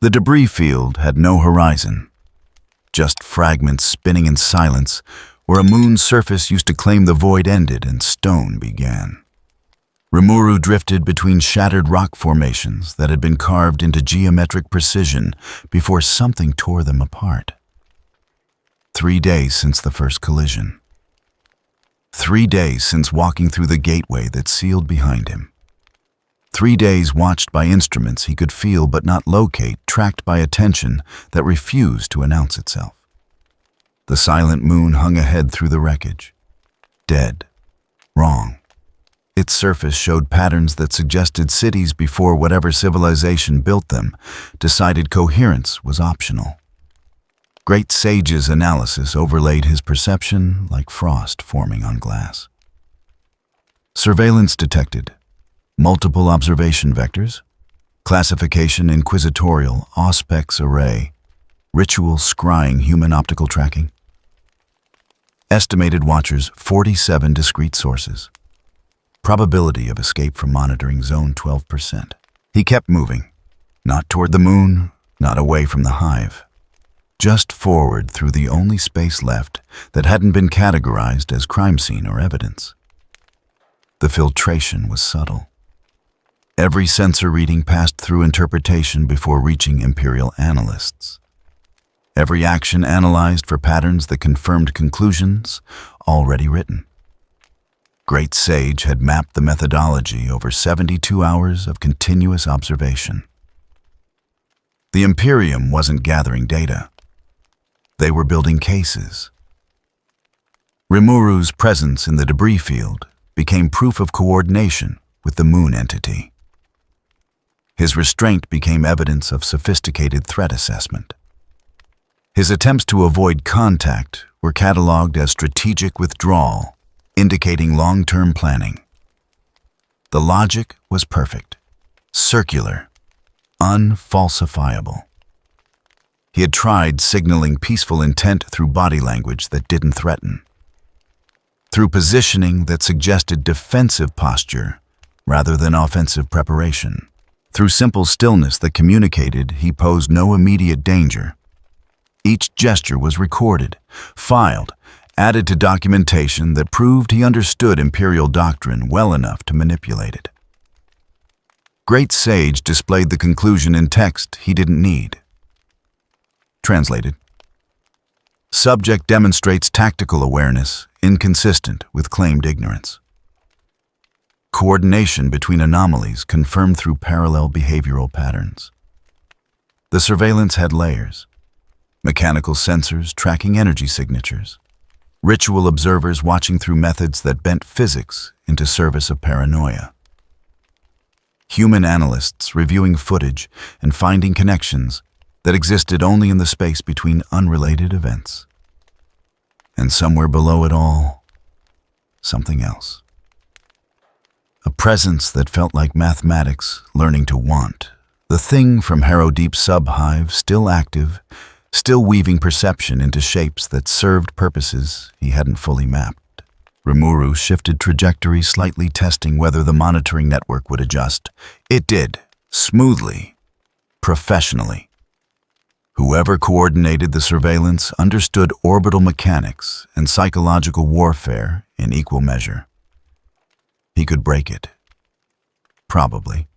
The debris field had no horizon, just fragments spinning in silence where a moon's surface used to claim the void ended and stone began. Rimuru drifted between shattered rock formations that had been carved into geometric precision before something tore them apart. 3 days since the first collision. 3 days since walking through the gateway that sealed behind him. 3 days watched by instruments he could feel but not locate, tracked by a tension that refused to announce itself. The silent moon hung ahead through the wreckage. Dead. Wrong. Its surface showed patterns that suggested cities before whatever civilization built them decided coherence was optional. Great Sage's analysis overlaid his perception like frost forming on glass. Surveillance detected. Multiple observation vectors. Classification inquisitorial, auspex array. Ritual scrying human optical tracking. Estimated watchers 47 discrete sources. Probability of escape from monitoring zone 12%. He kept moving, not toward the moon, not away from the hive. Just forward through the only space left that hadn't been categorized as crime scene or evidence. The filtration was subtle. Every sensor reading passed through interpretation before reaching Imperial analysts. Every action analyzed for patterns that confirmed conclusions already written. Great Sage had mapped the methodology over 72 hours of continuous observation. The Imperium wasn't gathering data. They were building cases. Rimuru's presence in the debris field became proof of coordination with the moon entity. His restraint became evidence of sophisticated threat assessment. His attempts to avoid contact were cataloged as strategic withdrawal, indicating long-term planning. The logic was perfect, circular, unfalsifiable. He had tried signaling peaceful intent through body language that didn't threaten, through positioning that suggested defensive posture rather than offensive preparation, through simple stillness that communicated he posed no immediate danger. Each gesture was recorded, filed, added to documentation that proved he understood Imperial doctrine well enough to manipulate it. Great Sage displayed the conclusion in text he didn't need. Translated. Subject demonstrates tactical awareness inconsistent with claimed ignorance. Coordination between anomalies confirmed through parallel behavioral patterns. The surveillance had layers. Mechanical sensors tracking energy signatures. Ritual observers watching through methods that bent physics into service of paranoia. Human analysts reviewing footage and finding connections that existed only in the space between unrelated events. And somewhere below it all, something else. A presence that felt like mathematics learning to want. The thing from Harrow Deep Subhive still active, still weaving perception into shapes that served purposes he hadn't fully mapped. Rimuru shifted trajectory, slightly testing whether the monitoring network would adjust. It did, smoothly, professionally. Whoever coordinated the surveillance understood orbital mechanics and psychological warfare in equal measure. He could break it. Probably.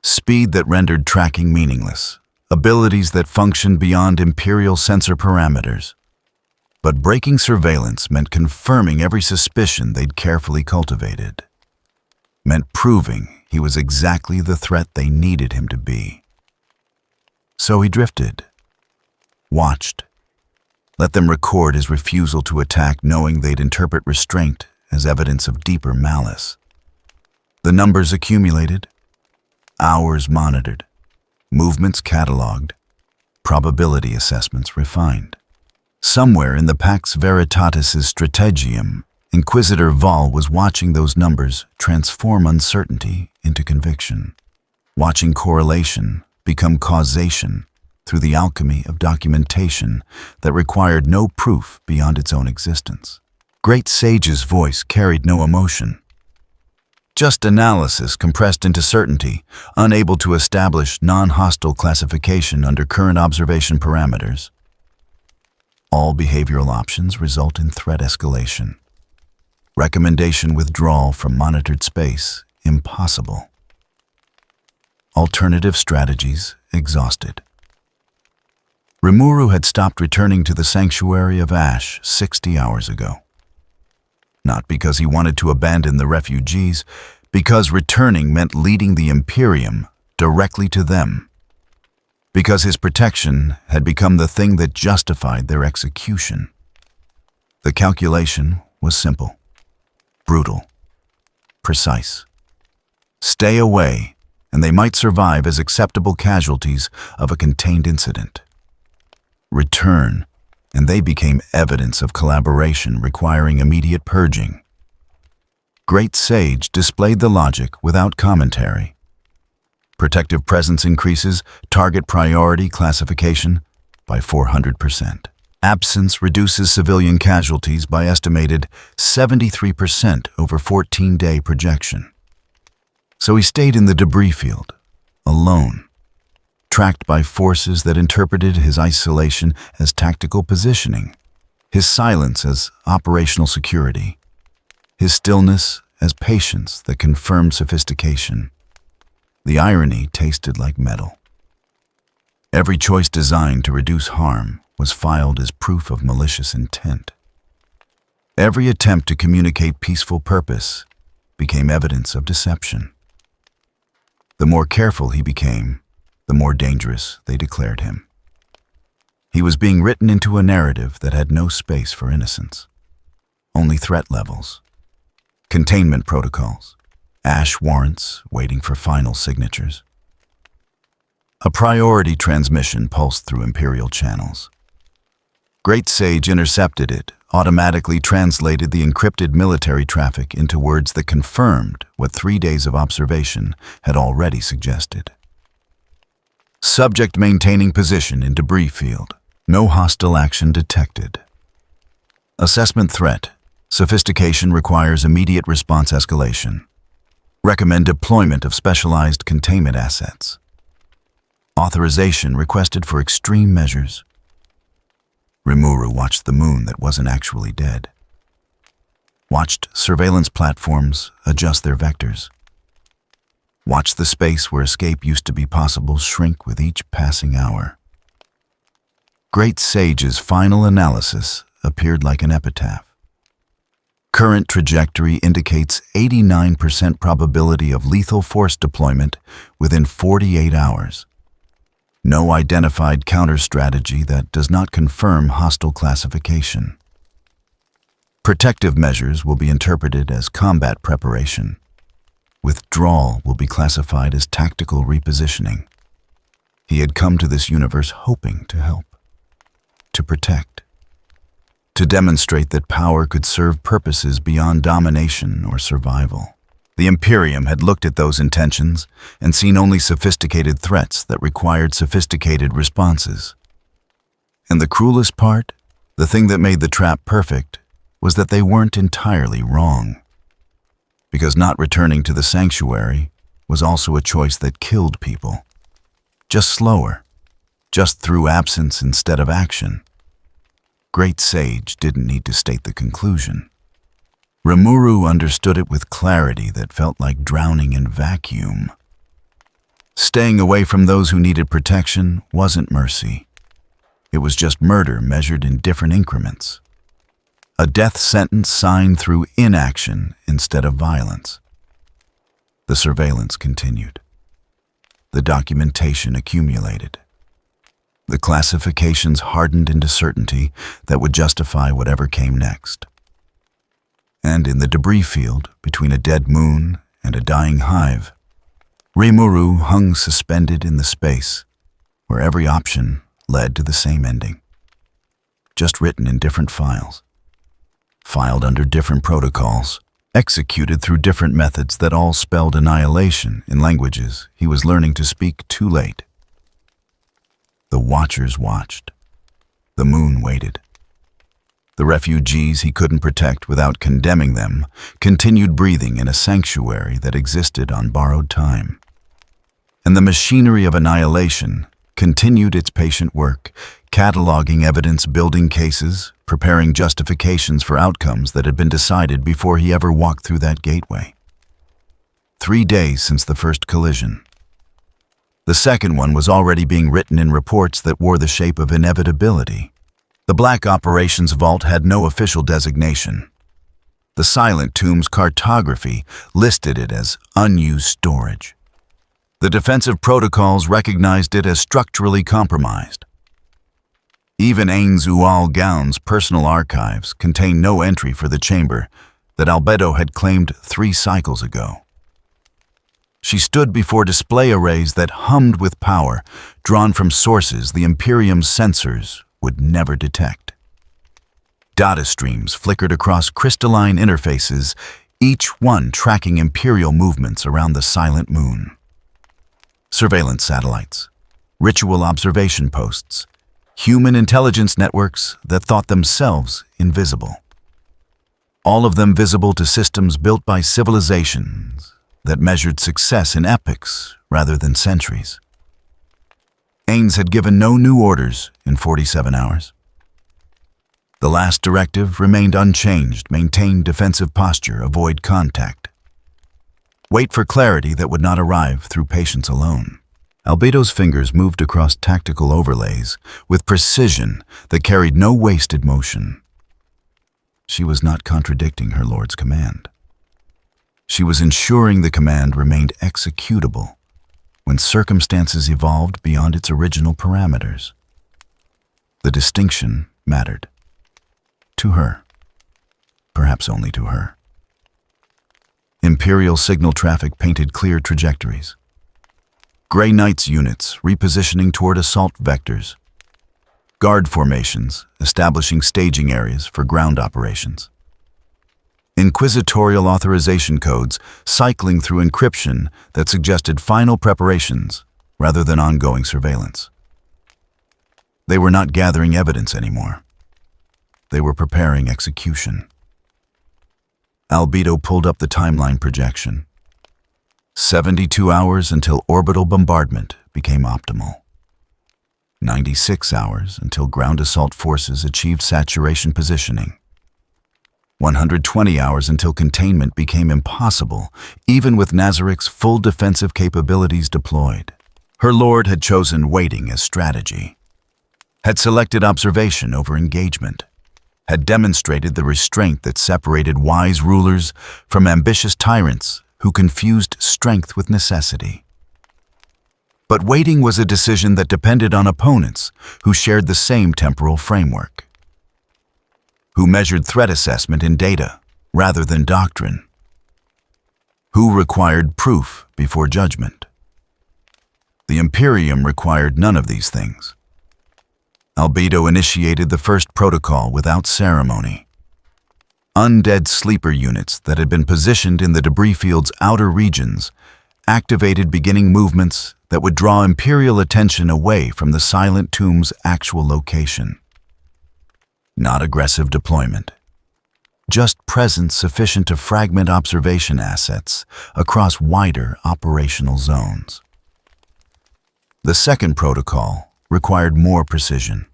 Speed that rendered tracking meaningless. Abilities that functioned beyond Imperial sensor parameters. But breaking surveillance meant confirming every suspicion they'd carefully cultivated. Meant proving he was exactly the threat they needed him to be. So he drifted. Watched. Let them record his refusal to attack, knowing they'd interpret restraint as evidence of deeper malice. The numbers accumulated. Hours monitored. Movements catalogued, probability assessments refined. Somewhere in the Pax Veritatis' strategium, Inquisitor Val was watching those numbers transform uncertainty into conviction, watching correlation become causation through the alchemy of documentation that required no proof beyond its own existence. Great Sage's voice carried no emotion. Just analysis compressed into certainty, unable to establish non-hostile classification under current observation parameters. All behavioral options result in threat escalation. Recommendation withdrawal from monitored space impossible. Alternative strategies exhausted. Rimuru had stopped returning to the Sanctuary of Ash 60 hours ago. Not because he wanted to abandon the refugees, because returning meant leading the Imperium directly to them. Because his protection had become the thing that justified their execution. The calculation was simple, brutal, precise. Stay away, and they might survive as acceptable casualties of a contained incident. Return, and they became evidence of collaboration requiring immediate purging. Great Sage displayed the logic without commentary. Protective presence increases target priority classification by 400%. Absence reduces civilian casualties by estimated 73% over 14-day projection. So he stayed in the debris field, alone, tracked by forces that interpreted his isolation as tactical positioning, his silence as operational security, his stillness as patience that confirmed sophistication. The irony tasted like metal. Every choice designed to reduce harm was filed as proof of malicious intent. Every attempt to communicate peaceful purpose became evidence of deception. The more careful he became, the more dangerous they declared him. He was being written into a narrative that had no space for innocence, only threat levels, containment protocols, ash warrants waiting for final signatures. A priority transmission pulsed through Imperial channels. Great Sage intercepted it, automatically translated the encrypted military traffic into words that confirmed what 3 days of observation had already suggested. Subject maintaining position in debris field. No hostile action detected. Assessment threat. Sophistication requires immediate response escalation. Recommend deployment of specialized containment assets. Authorization requested for extreme measures. Rimuru watched the moon that wasn't actually dead. Watched surveillance platforms adjust their vectors. Watched the space where escape used to be possible shrink with each passing hour. Great Sage's final analysis appeared like an epitaph. Current trajectory indicates 89% probability of lethal force deployment within 48 hours. No identified counter-strategy that does not confirm hostile classification. Protective measures will be interpreted as combat preparation. Withdrawal will be classified as tactical repositioning. He had come to this universe hoping to help, to protect, to demonstrate that power could serve purposes beyond domination or survival. The Imperium had looked at those intentions and seen only sophisticated threats that required sophisticated responses. And the cruelest part, the thing that made the trap perfect, was that they weren't entirely wrong. Because not returning to the sanctuary was also a choice that killed people. Just slower, just through absence instead of action. Great Sage didn't need to state the conclusion. Rimuru understood it with clarity that felt like drowning in vacuum. Staying away from those who needed protection wasn't mercy. It was just murder measured in different increments. A death sentence signed through inaction instead of violence. The surveillance continued. The documentation accumulated. The classifications hardened into certainty that would justify whatever came next. And in the debris field, between a dead moon and a dying hive, Rimuru hung suspended in the space, where every option led to the same ending. Just written in different files, filed under different protocols, executed through different methods that all spelled annihilation in languages he was learning to speak too late. The Watchers watched. The moon waited. The refugees he couldn't protect without condemning them continued breathing in a sanctuary that existed on borrowed time. And the machinery of annihilation continued its patient work, cataloging evidence, building cases, preparing justifications for outcomes that had been decided before he ever walked through that gateway. 3 days since the first collision. The second one was already being written in reports that wore the shape of inevitability. The Black Operations Vault had no official designation. The Silent Tomb's cartography listed it as unused storage. The defensive protocols recognized it as structurally compromised. Even Ainz Ooal Gown's personal archives contained no entry for the chamber that Albedo had claimed 3 cycles ago. She stood before display arrays that hummed with power, drawn from sources the Imperium's sensors would never detect. Data streams flickered across crystalline interfaces, each one tracking Imperial movements around the silent moon. Surveillance satellites, ritual observation posts, human intelligence networks that thought themselves invisible. All of them visible to systems built by civilizations that measured success in epochs rather than centuries. Ainz had given no new orders in 47 hours. The last directive remained unchanged: maintain defensive posture, avoid contact. Wait for clarity that would not arrive through patience alone. Albedo's fingers moved across tactical overlays with precision that carried no wasted motion. She was not contradicting her lord's command. She was ensuring the command remained executable when circumstances evolved beyond its original parameters. The distinction mattered. To her. Perhaps only to her. Imperial signal traffic painted clear trajectories. Grey Knight's units repositioning toward assault vectors. Guard formations establishing staging areas for ground operations. Inquisitorial authorization codes cycling through encryption that suggested final preparations rather than ongoing surveillance. They were not gathering evidence anymore. They were preparing execution. Albedo pulled up the timeline projection. 72 hours until orbital bombardment became optimal. 96 hours until ground assault forces achieved saturation positioning. 120 hours until containment became impossible, even with Nazaryk's full defensive capabilities deployed. Her lord had chosen waiting as strategy, had selected observation over engagement, had demonstrated the restraint that separated wise rulers from ambitious tyrants who confused strength with necessity. But waiting was a decision that depended on opponents who shared the same temporal framework, who measured threat assessment in data rather than doctrine, who required proof before judgment. The Imperium required none of these things. Albedo initiated the first protocol without ceremony. Undead sleeper units that had been positioned in the debris field's outer regions activated beginning movements that would draw Imperial attention away from the Silent Tomb's actual location. Not aggressive deployment, just presence sufficient to fragment observation assets across wider operational zones. The second protocol required more precision.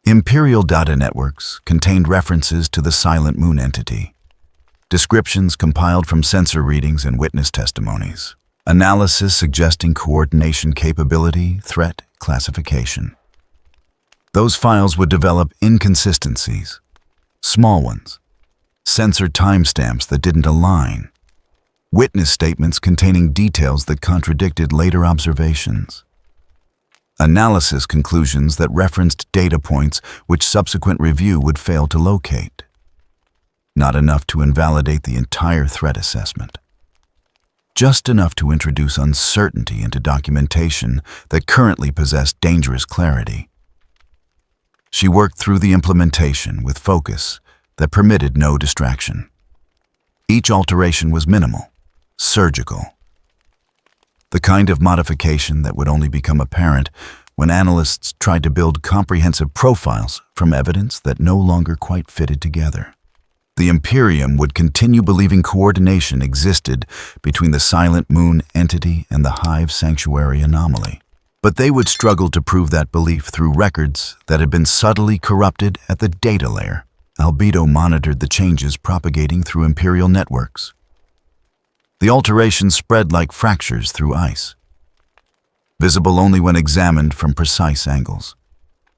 Imperial data networks contained references to the Silent Moon entity, descriptions compiled from sensor readings and witness testimonies, analysis suggesting coordination capability, threat classification. Those files would develop inconsistencies, small ones, sensor timestamps that didn't align, witness statements containing details that contradicted later observations, analysis conclusions that referenced data points which subsequent review would fail to locate. Not enough to invalidate the entire threat assessment. Just enough to introduce uncertainty into documentation that currently possessed dangerous clarity. She worked through the implementation with focus that permitted no distraction. Each alteration was minimal, surgical. The kind of modification that would only become apparent when analysts tried to build comprehensive profiles from evidence that no longer quite fitted together. The Imperium would continue believing coordination existed between the Silent Moon entity and the Hive Sanctuary anomaly. But they would struggle to prove that belief through records that had been subtly corrupted at the data layer. Albedo monitored the changes propagating through Imperial networks. The alterations spread like fractures through ice, visible only when examined from precise angles,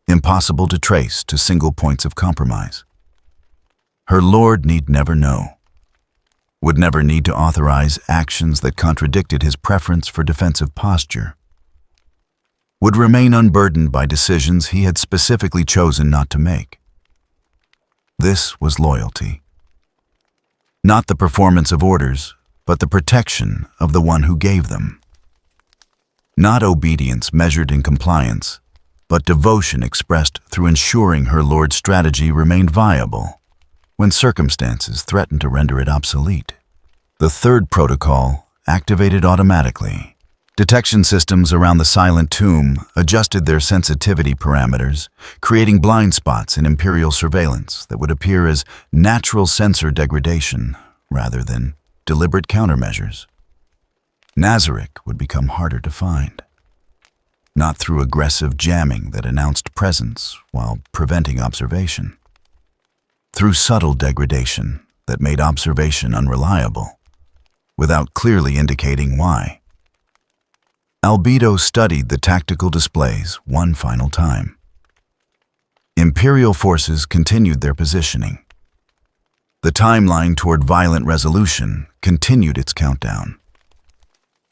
impossible to trace to single points of compromise. Her lord need never know, would never need to authorize actions that contradicted his preference for defensive posture, would remain unburdened by decisions he had specifically chosen not to make. This was loyalty. Not the performance of orders, but the protection of the one who gave them. Not obedience measured in compliance, but devotion expressed through ensuring her lord's strategy remained viable when circumstances threatened to render it obsolete. The third protocol activated automatically. Detection systems around the silent tomb adjusted their sensitivity parameters, creating blind spots in Imperial surveillance that would appear as natural sensor degradation rather than deliberate countermeasures. Nazarick would become harder to find, not through aggressive jamming that announced presence while preventing observation, through subtle degradation that made observation unreliable, without clearly indicating why. Albedo studied the tactical displays one final time. Imperial forces continued their positioning. The timeline toward violent resolution continued its countdown.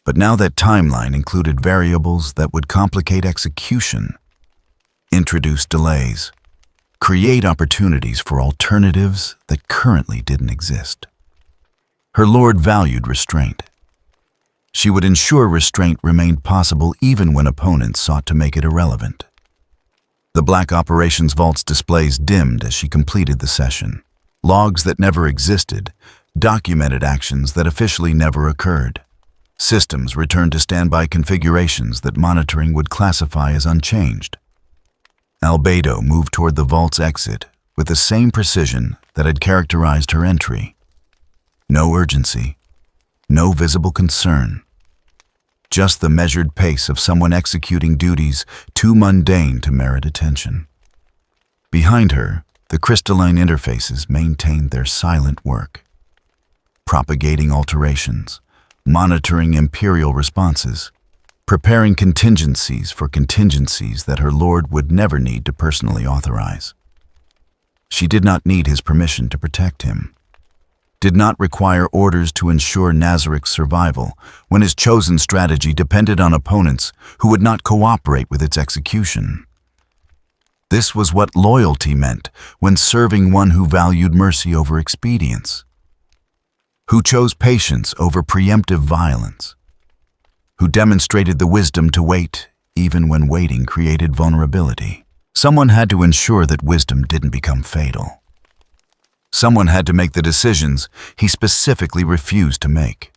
But now that timeline included variables that would complicate execution, introduce delays, create opportunities for alternatives that currently didn't exist. Her lord valued restraint. She would ensure restraint remained possible even when opponents sought to make it irrelevant. The Black Operations Vault's displays dimmed as she completed the session. Logs that never existed documented actions that officially never occurred. Systems returned to standby configurations that monitoring would classify as unchanged. Albedo moved toward the vault's exit with the same precision that had characterized her entry. No urgency, no visible concern, just the measured pace of someone executing duties too mundane to merit attention. Behind her, the crystalline interfaces maintained their silent work, propagating alterations, monitoring Imperial responses, preparing contingencies for contingencies that her lord would never need to personally authorize. She did not need his permission to protect him, did not require orders to ensure Nazarick's survival when his chosen strategy depended on opponents who would not cooperate with its execution. This was what loyalty meant when serving one who valued mercy over expedience, who chose patience over preemptive violence, who demonstrated the wisdom to wait even when waiting created vulnerability. Someone had to ensure that wisdom didn't become fatal. Someone had to make the decisions he specifically refused to make.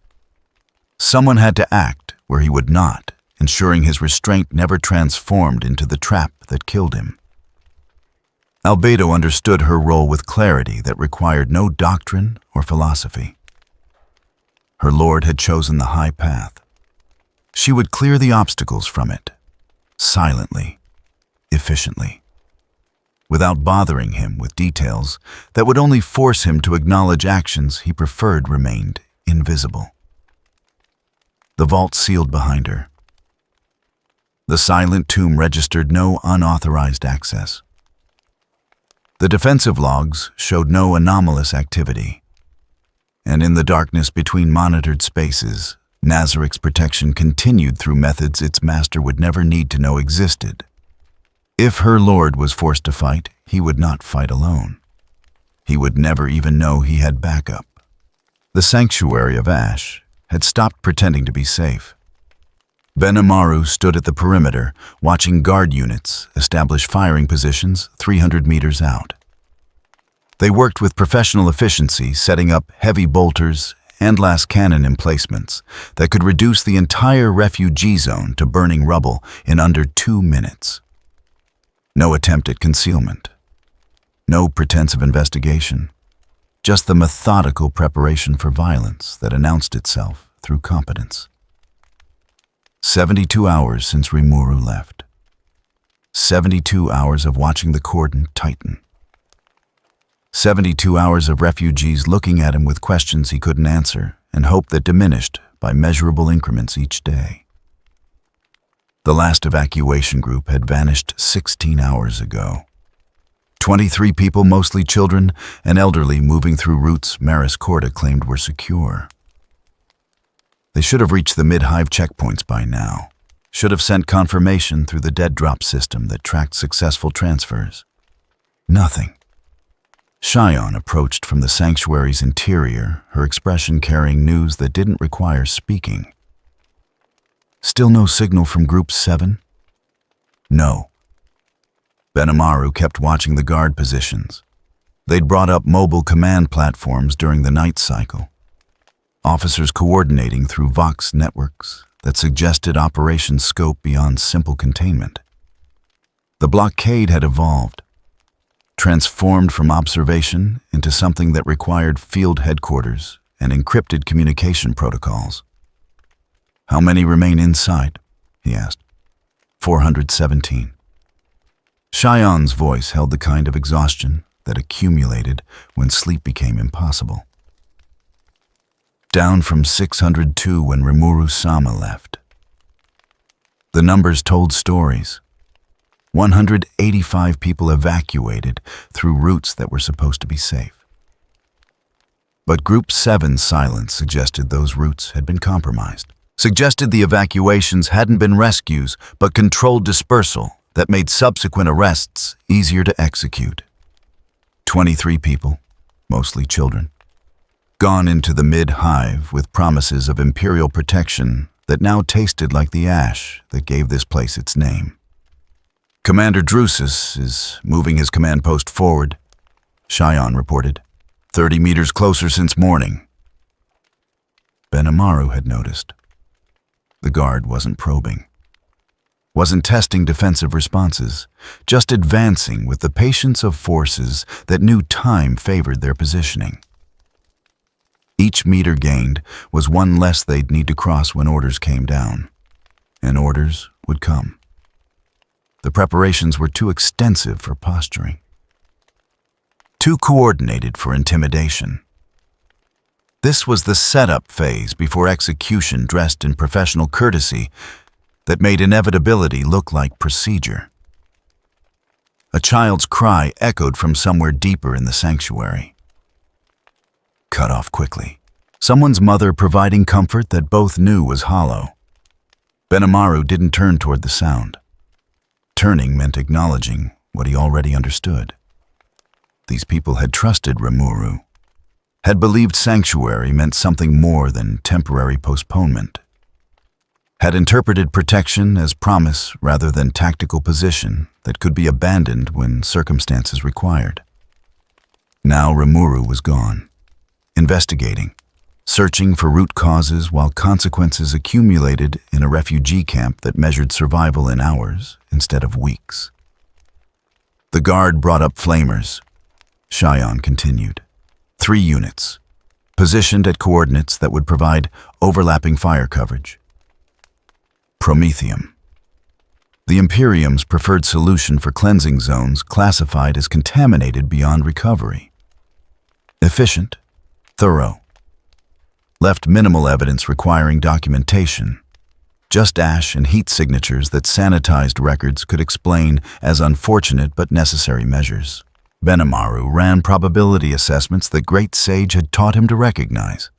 Someone had to act where he would not, ensuring his restraint never transformed into the trap that killed him. Albedo understood her role with clarity that required no doctrine or philosophy. Her lord had chosen the high path. She would clear the obstacles from it, silently, efficiently, without bothering him with details that would only force him to acknowledge actions he preferred remained invisible. The vault sealed behind her. The silent tomb registered no unauthorized access. The defensive logs showed no anomalous activity, and in the darkness between monitored spaces, Nazarick's protection continued through methods its master would never need to know existed. If her lord was forced to fight, he would not fight alone. He would never even know he had backup. The Sanctuary of Ash had stopped pretending to be safe. Benimaru stood at the perimeter, watching guard units establish firing positions 300 meters out. They worked with professional efficiency, setting up heavy bolters handlass cannon emplacements that could reduce the entire refugee zone to burning rubble in under 2 minutes. No attempt at concealment. No pretense of investigation. Just the methodical preparation for violence that announced itself through competence. 72 hours since Rimuru left. 72 hours of watching the cordon tighten. 72 hours of refugees looking at him with questions he couldn't answer and hope that diminished by measurable increments each day. The last evacuation group had vanished 16 hours ago. 23 people, mostly children and elderly, moving through routes Maris Corda claimed were secure. They should have reached the mid-hive checkpoints by now. Should have sent confirmation through the dead drop system that tracked successful transfers. Nothing. Cheyenne approached from the sanctuary's interior, her expression carrying news that didn't require speaking. Still no signal from Group 7? No. Benimaru kept watching the guard positions. They'd brought up mobile command platforms during the night cycle. Officers coordinating through Vox networks that suggested operation scope beyond simple containment. The blockade had evolved, transformed from observation into something that required field headquarters and encrypted communication protocols. "How many remain inside?" he asked. 417. Cheyenne's voice held the kind of exhaustion that accumulated when sleep became impossible. Down from 602 when Rimuru-sama left. The numbers told stories. 185 people evacuated through routes that were supposed to be safe. But Group 7's silence suggested those routes had been compromised. Suggested the evacuations hadn't been rescues, but controlled dispersal that made subsequent arrests easier to execute. 23 people, mostly children, gone into the mid-hive with promises of Imperial protection that now tasted like the ash that gave this place its name. "Commander Drusus is moving his command post forward," Cheyenne reported. 30 meters closer since morning. Benimaru had noticed. The guard wasn't probing. Wasn't testing defensive responses, just advancing with the patience of forces that knew time favored their positioning. Each meter gained was one less they'd need to cross when orders came down. And orders would come. The preparations were too extensive for posturing. Too coordinated for intimidation. This was the setup phase before execution dressed in professional courtesy that made inevitability look like procedure. A child's cry echoed from somewhere deeper in the sanctuary. Cut off quickly. Someone's mother providing comfort that both knew was hollow. Benimaru didn't turn toward the sound. Turning meant acknowledging what he already understood. These people had trusted Rimuru, had believed sanctuary meant something more than temporary postponement, had interpreted protection as promise rather than tactical position that could be abandoned when circumstances required. Now Rimuru was gone, investigating, searching for root causes while consequences accumulated in a refugee camp that measured survival in hours instead of weeks. The guard brought up flamers. Cheyenne continued. 3 units, positioned at coordinates that would provide overlapping fire coverage. Promethium. The Imperium's preferred solution for cleansing zones classified as contaminated beyond recovery. Efficient, thorough. Left minimal evidence requiring documentation. Just ash and heat signatures that sanitized records could explain as unfortunate but necessary measures. Benimaru ran probability assessments that Great Sage had taught him to recognize.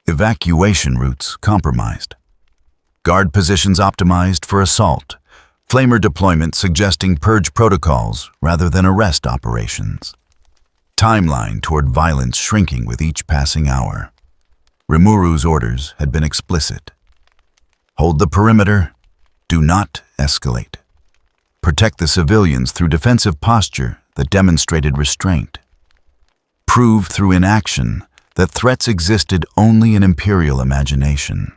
Evacuation routes compromised. Guard positions optimized for assault. Flamer deployment suggesting purge protocols rather than arrest operations. Timeline toward violence shrinking with each passing hour. Rimuru's orders had been explicit. Hold the perimeter. Do not escalate. Protect the civilians through defensive posture that demonstrated restraint. Prove through inaction that threats existed only in Imperial imagination.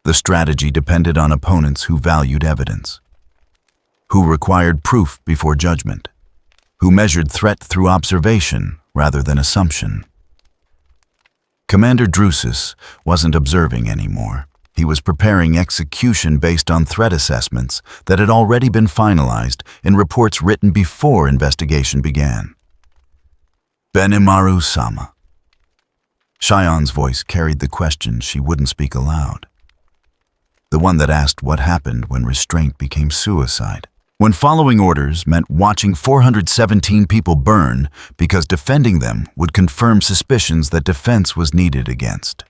The strategy depended on opponents who valued evidence, who required proof before judgment, who measured threat through observation rather than assumption. Commander Drusus wasn't observing anymore. He was preparing execution based on threat assessments that had already been finalized in reports written before investigation began. Benimaru-sama. Shion's voice carried the question she wouldn't speak aloud. The one that asked what happened when restraint became suicide. When following orders meant watching 417 people burn because defending them would confirm suspicions that defense was needed against.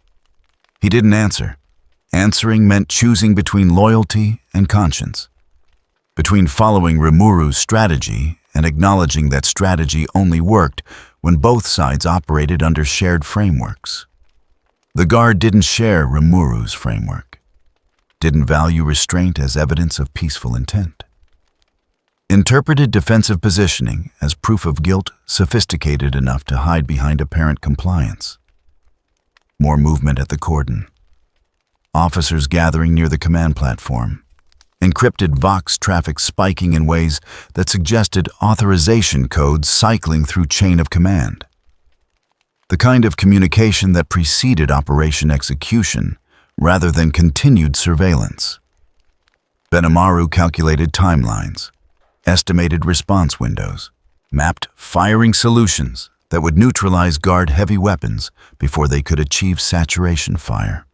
He didn't answer. Answering meant choosing between loyalty and conscience, between following Rimuru's strategy and acknowledging that strategy only worked when both sides operated under shared frameworks. The Guard didn't share Rimuru's framework, didn't value restraint as evidence of peaceful intent. Interpreted defensive positioning as proof of guilt sophisticated enough to hide behind apparent compliance. More movement at the cordon. Officers gathering near the command platform. Encrypted Vox traffic spiking in ways that suggested authorization codes cycling through chain of command. The kind of communication that preceded operation execution rather than continued surveillance. Benimaru calculated timelines, estimated response windows, mapped firing solutions that would neutralize Guard heavy weapons before they could achieve saturation fire.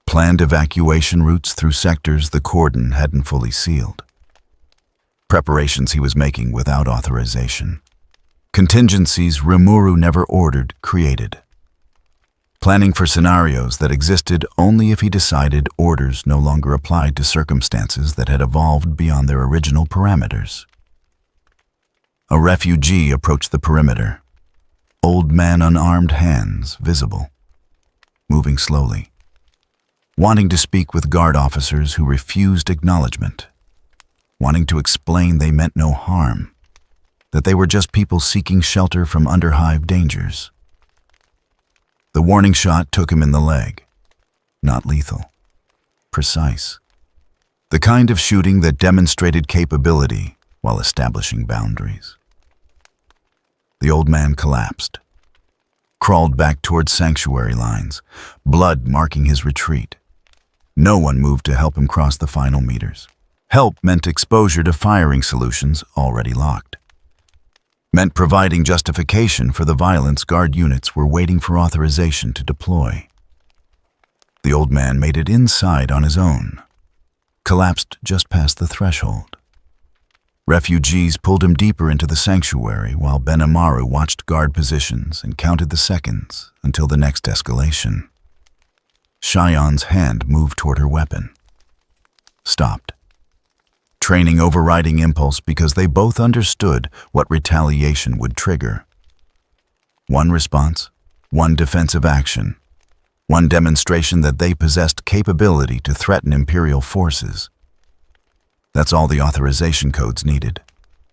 Planned evacuation routes through sectors the cordon hadn't fully sealed. Preparations he was making without authorization. Contingencies Rimuru never ordered, created. Planning for scenarios that existed only if he decided orders no longer applied to circumstances that had evolved beyond their original parameters. A refugee approached the perimeter. Old man unarmed hands visible. Moving slowly. Wanting to speak with Guard officers who refused acknowledgement. Wanting to explain they meant no harm. That they were just people seeking shelter from underhive dangers. The warning shot took him in the leg. Not lethal. Precise. The kind of shooting that demonstrated capability while establishing boundaries. The old man collapsed. Crawled back towards sanctuary lines, blood marking his retreat. No one moved to help him cross the final meters. Help meant exposure to firing solutions already locked. Meant providing justification for the violence Guard units were waiting for authorization to deploy. The old man made it inside on his own. Collapsed just past the threshold. Refugees pulled him deeper into the sanctuary while Benimaru watched Guard positions and counted the seconds until the next escalation. Shion's hand moved toward her weapon. Stopped. Training overriding impulse because they both understood what retaliation would trigger. One response, one defensive action, one demonstration that they possessed capability to threaten Imperial forces. That's all the authorization codes needed.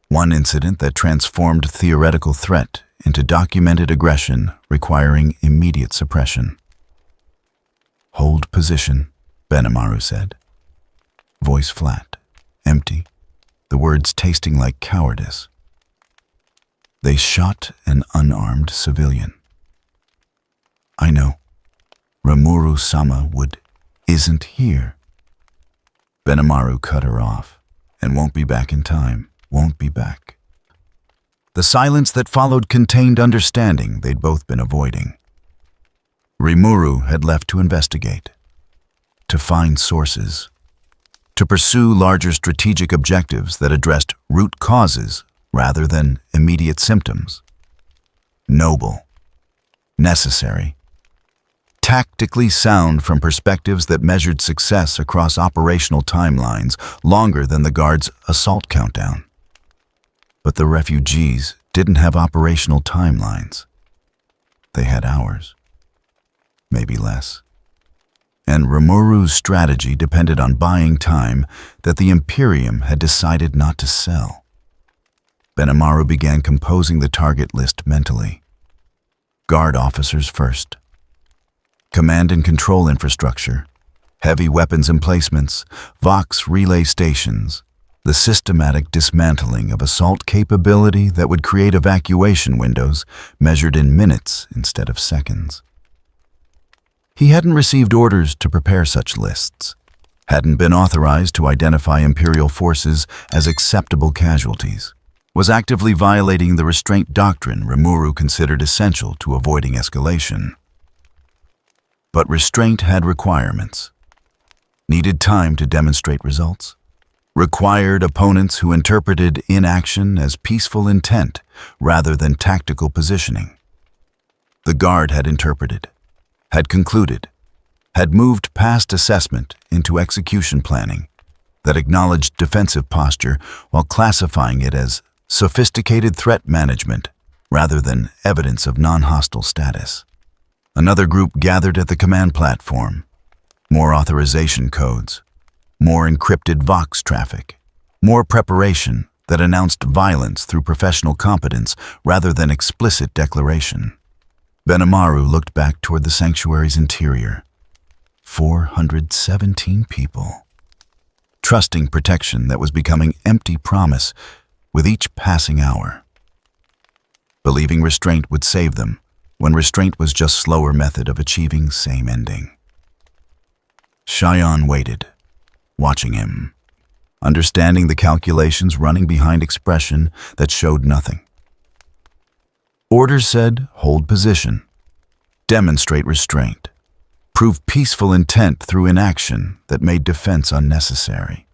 One incident that transformed theoretical threat into documented aggression requiring immediate suppression. Hold position, Benimaru said. Voice flat. Empty, the words tasting like cowardice. They shot an unarmed civilian. I know. Rimuru-sama isn't here. Benimaru cut her off, and won't be back in time, won't be back. The silence that followed contained understanding they'd both been avoiding. Rimuru had left to investigate, to find sources, to pursue larger strategic objectives that addressed root causes rather than immediate symptoms. Noble. Necessary. Tactically sound from perspectives that measured success across operational timelines longer than the Guard's assault countdown. But the refugees didn't have operational timelines. They had hours. Maybe less. And Rimuru's strategy depended on buying time that the Imperium had decided not to sell. Benimaru began composing the target list mentally. Guard officers first. Command and control infrastructure, heavy weapons emplacements, Vox relay stations, the systematic dismantling of assault capability that would create evacuation windows measured in minutes instead of seconds. He hadn't received orders to prepare such lists, hadn't been authorized to identify Imperial forces as acceptable casualties, was actively violating the restraint doctrine Rimuru considered essential to avoiding escalation. But restraint had requirements, needed time to demonstrate results, required opponents who interpreted inaction as peaceful intent rather than tactical positioning. The Guard had interpreted, had concluded, had moved past assessment into execution planning that acknowledged defensive posture while classifying it as sophisticated threat management rather than evidence of non-hostile status. Another group gathered at the command platform. More authorization codes, more encrypted Vox traffic, more preparation that announced violence through professional competence rather than explicit declaration. Benimaru looked back toward the sanctuary's interior. 417 people. Trusting protection that was becoming empty promise with each passing hour. Believing restraint would save them when restraint was just slower method of achieving same ending. Cheyenne waited, watching him, understanding the calculations running behind expression that showed nothing. Orders said, hold position, demonstrate restraint, prove peaceful intent through inaction that made defense unnecessary.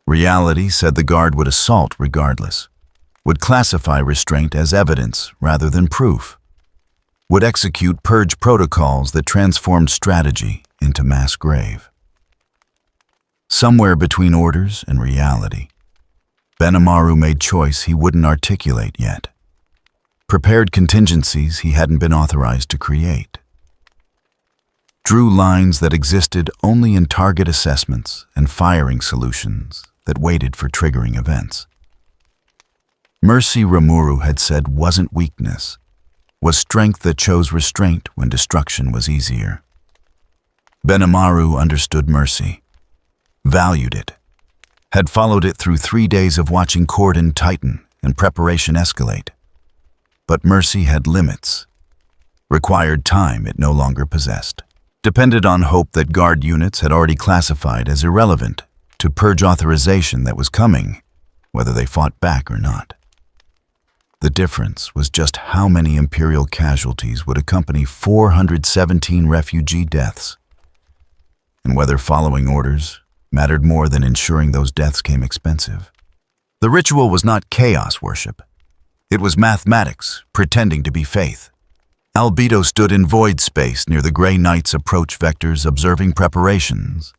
Reality said the Guard would assault regardless, would classify restraint as evidence rather than proof, would execute purge protocols that transformed strategy into mass grave. Somewhere between orders and reality, Benimaru made choice he wouldn't articulate yet. Prepared contingencies he hadn't been authorized to create. Drew lines that existed only in target assessments and firing solutions that waited for triggering events. Mercy Rimuru had said wasn't weakness, was strength that chose restraint when destruction was easier. Benimaru understood mercy, valued it, had followed it through 3 days of watching cordon tighten and preparation escalate. But mercy had limits, required time it no longer possessed, depended on hope that Guard units had already classified as irrelevant to purge authorization that was coming, whether they fought back or not. The difference was just how many Imperial casualties would accompany 417 refugee deaths, and whether following orders mattered more than ensuring those deaths came expensive. The ritual was not chaos worship. It was mathematics, pretending to be faith. Albedo stood in void space near the Grey Knight's approach vectors, observing preparations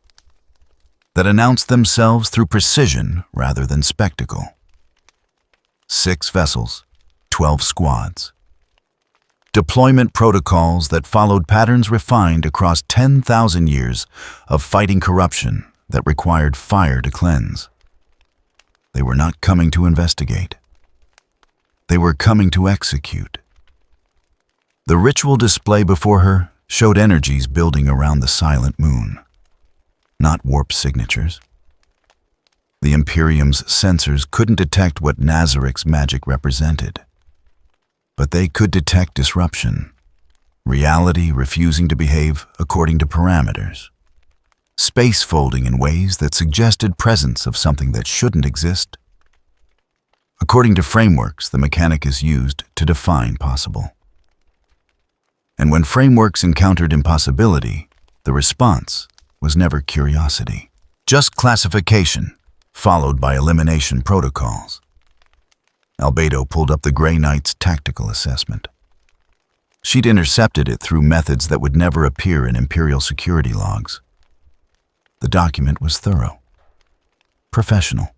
that announced themselves through precision rather than spectacle. 6 vessels, 12 squads. Deployment protocols that followed patterns refined across 10,000 years of fighting corruption that required fire to cleanse. They were not coming to investigate. They were coming to execute. The ritual display before her showed energies building around the silent moon, not warp signatures. The Imperium's sensors couldn't detect what Nazarik's magic represented, but they could detect disruption, reality refusing to behave according to parameters, space folding in ways that suggested presence of something that shouldn't exist. According to frameworks, the mechanic is used to define possible. And when frameworks encountered impossibility, the response was never curiosity, just classification, followed by elimination protocols. Albedo pulled up the Grey Knight's tactical assessment. She'd intercepted it through methods that would never appear in Imperial security logs. The document was thorough, professional,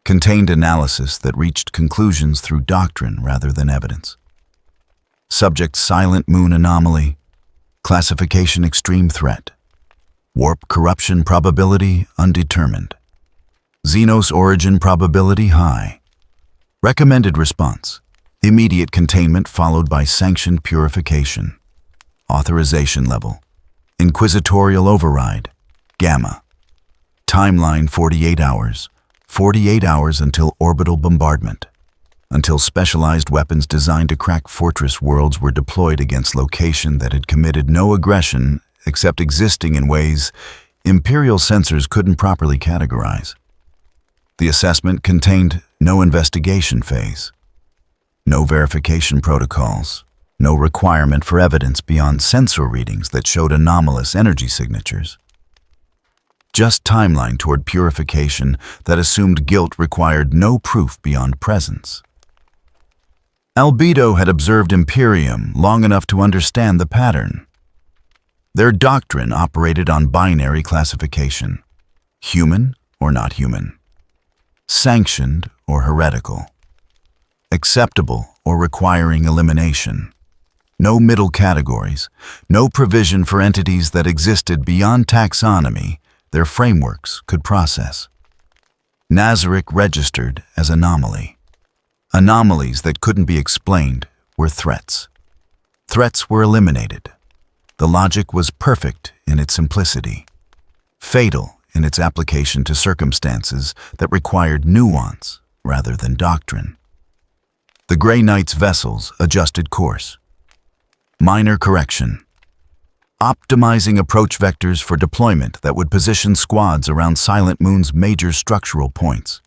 contained analysis that reached conclusions through doctrine rather than evidence. Subject silent moon anomaly, classification extreme threat, warp corruption probability undetermined, Xenos origin probability high, recommended response Immediate containment followed by sanctioned purification. Authorization level. Inquisitorial override. Gamma. Timeline 48 hours. 48 hours until orbital bombardment. Until specialized weapons designed to crack fortress worlds were deployed against location that had committed no aggression except existing in ways Imperial sensors couldn't properly categorize. The assessment contained no investigation phase, no verification protocols, no requirement for evidence beyond sensor readings that showed anomalous energy signatures. Just timeline toward purification that assumed guilt required no proof beyond presence. Albedo had observed Imperium long enough to understand the pattern. Their doctrine operated on binary classification, human or not human, sanctioned or heretical, acceptable or requiring elimination. No middle categories, no provision for entities that existed beyond taxonomy their frameworks could process. Nazarick registered as anomaly. Anomalies that couldn't be explained were threats. Threats were eliminated. The logic was perfect in its simplicity, fatal in its application to circumstances that required nuance rather than doctrine. The Grey Knight's vessels adjusted course. Minor correction. Optimizing approach vectors for deployment that would position squads around Silent Moon's major structural points.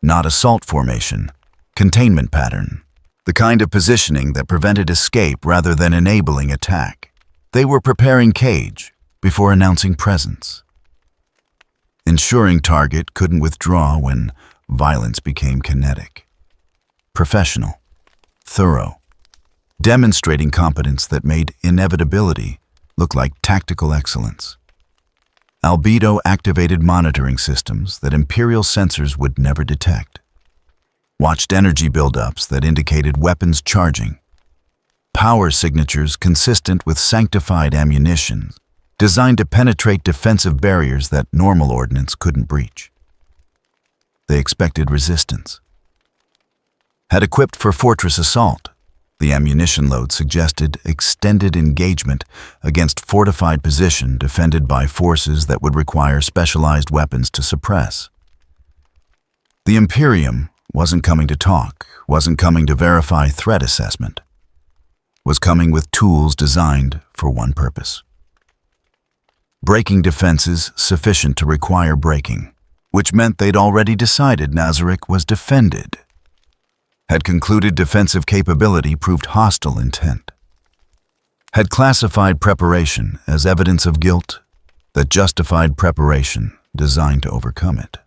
Not assault formation, containment pattern. The kind of positioning that prevented escape rather than enabling attack. They were preparing cage before announcing presence. Ensuring target couldn't withdraw when violence became kinetic. Professional, thorough, demonstrating competence that made inevitability look like tactical excellence. Albedo activated monitoring systems that Imperial sensors would never detect. Watched energy buildups that indicated weapons charging. Power signatures consistent with sanctified ammunition, designed to penetrate defensive barriers that normal ordnance couldn't breach. They expected resistance. Had equipped for fortress assault, the ammunition load suggested extended engagement against fortified position defended by forces that would require specialized weapons to suppress. The Imperium wasn't coming to talk, wasn't coming to verify threat assessment, was coming with tools designed for one purpose. Breaking defenses sufficient to require breaking, which meant they'd already decided Nazarick was defended. Had concluded defensive capability proved hostile intent. Had classified preparation as evidence of guilt that justified preparation designed to overcome it.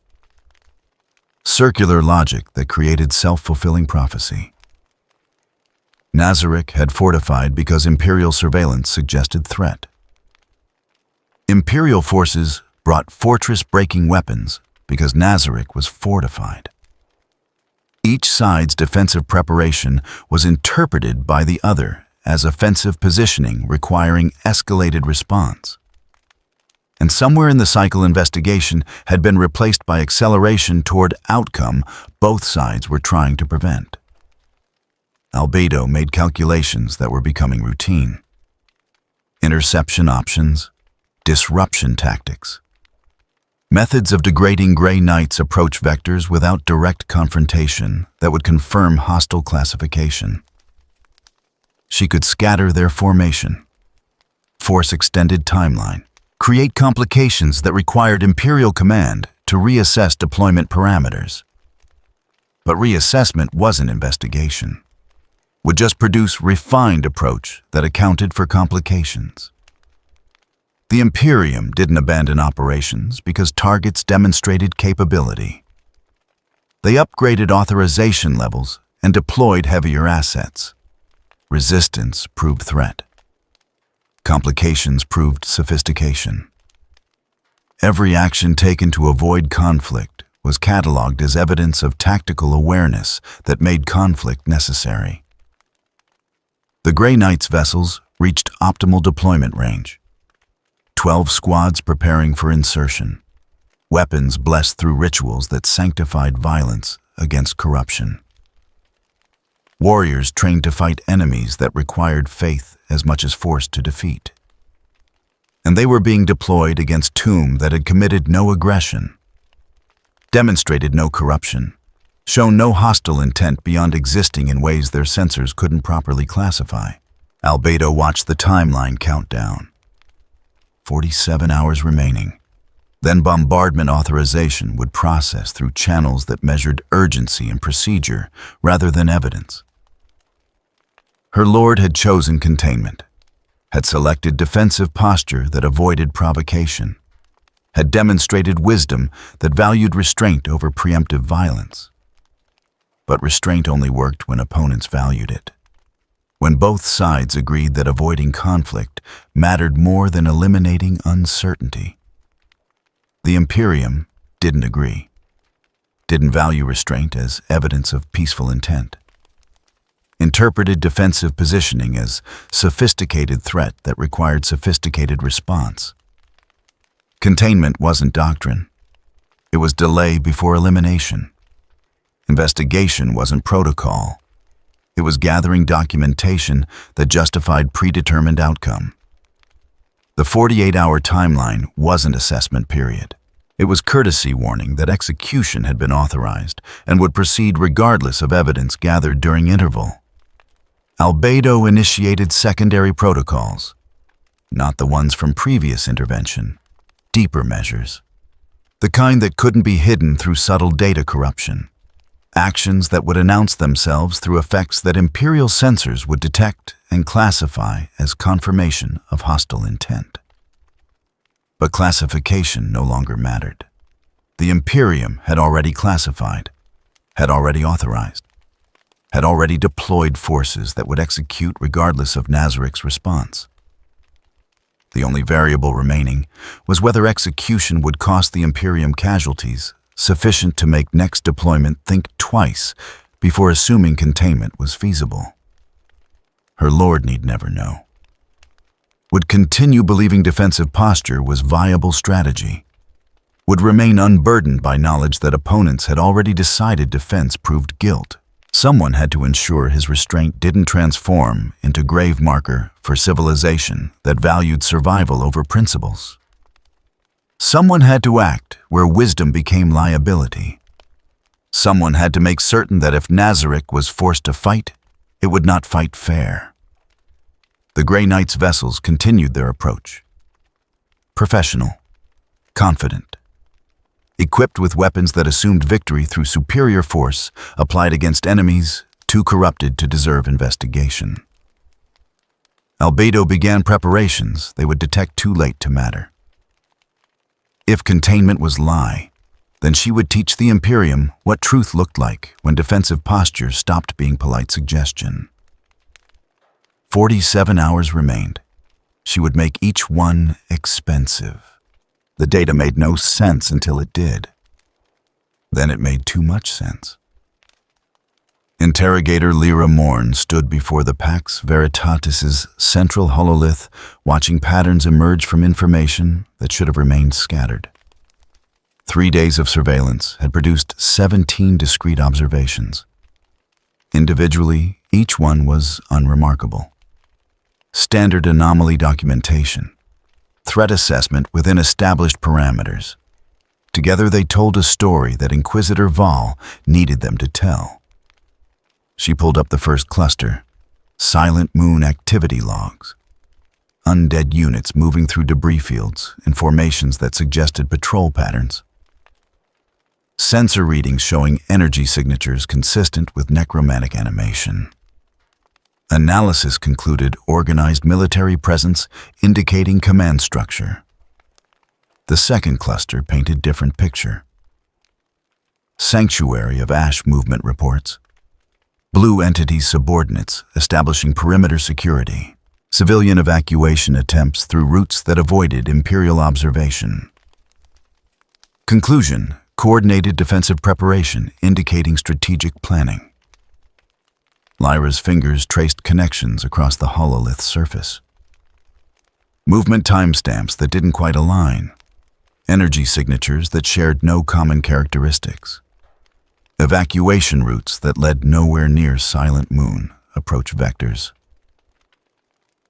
Circular logic that created self-fulfilling prophecy. Nazarick had fortified because Imperial surveillance suggested threat. Imperial forces brought fortress-breaking weapons because Nazarick was fortified. Each side's defensive preparation was interpreted by the other as offensive positioning requiring escalated response. And somewhere in the cycle investigation had been replaced by acceleration toward outcome both sides were trying to prevent. Albedo made calculations that were becoming routine. Interception options, disruption tactics. Methods of degrading Grey Knight's approach vectors without direct confrontation that would confirm hostile classification. She could scatter their formation, force extended timeline, create complications that required Imperial command to reassess deployment parameters. But reassessment wasn't investigation. Would just produce refined approach that accounted for complications. The Imperium didn't abandon operations because targets demonstrated capability. They upgraded authorization levels and deployed heavier assets. Resistance proved threat. Complications proved sophistication. Every action taken to avoid conflict was cataloged as evidence of tactical awareness that made conflict necessary. The Grey Knight's vessels reached optimal deployment range. 12 squads preparing for insertion. Weapons blessed through rituals that sanctified violence against corruption. Warriors trained to fight enemies that required faith as much as force to defeat. And they were being deployed against tomb that had committed no aggression, demonstrated no corruption, shown no hostile intent beyond existing in ways their sensors couldn't properly classify. Albedo watched the timeline count down. 47 hours remaining. Then bombardment authorization would process through channels that measured urgency and procedure rather than evidence. Her lord had chosen containment, had selected defensive posture that avoided provocation, had demonstrated wisdom that valued restraint over preemptive violence. But restraint only worked when opponents valued it, when both sides agreed that avoiding conflict mattered more than eliminating uncertainty. The Imperium didn't agree, didn't value restraint as evidence of peaceful intent, interpreted defensive positioning as sophisticated threat that required sophisticated response. Containment wasn't doctrine. It was delay before elimination. Investigation wasn't protocol. It was gathering documentation that justified predetermined outcome. The 48-hour timeline wasn't assessment period. It was courtesy warning that execution had been authorized and would proceed regardless of evidence gathered during interval. Albedo initiated secondary protocols, not the ones from previous intervention, deeper measures, the kind that couldn't be hidden through subtle data corruption, actions that would announce themselves through effects that Imperial sensors would detect and classify as confirmation of hostile intent. But classification no longer mattered. The Imperium had already classified, had already authorized, had already deployed forces that would execute regardless of Nazarik's response. The only variable remaining was whether execution would cost the Imperium casualties sufficient to make next deployment think twice before assuming containment was feasible. Her lord need never know. Would continue believing defensive posture was viable strategy. Would remain unburdened by knowledge that opponents had already decided defense proved guilt. Someone had to ensure his restraint didn't transform into grave marker for civilization that valued survival over principles. Someone had to act where wisdom became liability. Someone had to make certain that if Nazarik was forced to fight, it would not fight fair. The Grey Knight's vessels continued their approach. Professional, confident, equipped with weapons that assumed victory through superior force applied against enemies too corrupted to deserve investigation. Albedo began preparations they would detect too late to matter. If containment was lie, then she would teach the Imperium what truth looked like when defensive posture stopped being polite suggestion. 47 hours remained. She would make each one expensive. The data made no sense until it did. Then it made too much sense. Interrogator Lyra Morn stood before the Pax Veritatis' central hololith, watching patterns emerge from information that should have remained scattered. 3 days of surveillance had produced 17 discrete observations. Individually, each one was unremarkable. Standard anomaly documentation, threat assessment within established parameters. Together they told a story that Inquisitor Val needed them to tell. She pulled up the first cluster, silent moon activity logs. Undead units moving through debris fields in formations that suggested patrol patterns. Sensor readings showing energy signatures consistent with necromantic animation. Analysis concluded organized military presence indicating command structure. The second cluster painted different picture. Sanctuary of Ash movement reports. Blue entity subordinates establishing perimeter security. Civilian evacuation attempts through routes that avoided Imperial observation. Conclusion: coordinated defensive preparation indicating strategic planning. Lyra's fingers traced connections across the hololith surface. Movement timestamps that didn't quite align. Energy signatures that shared no common characteristics. Evacuation routes that led nowhere near Silent Moon approach vectors.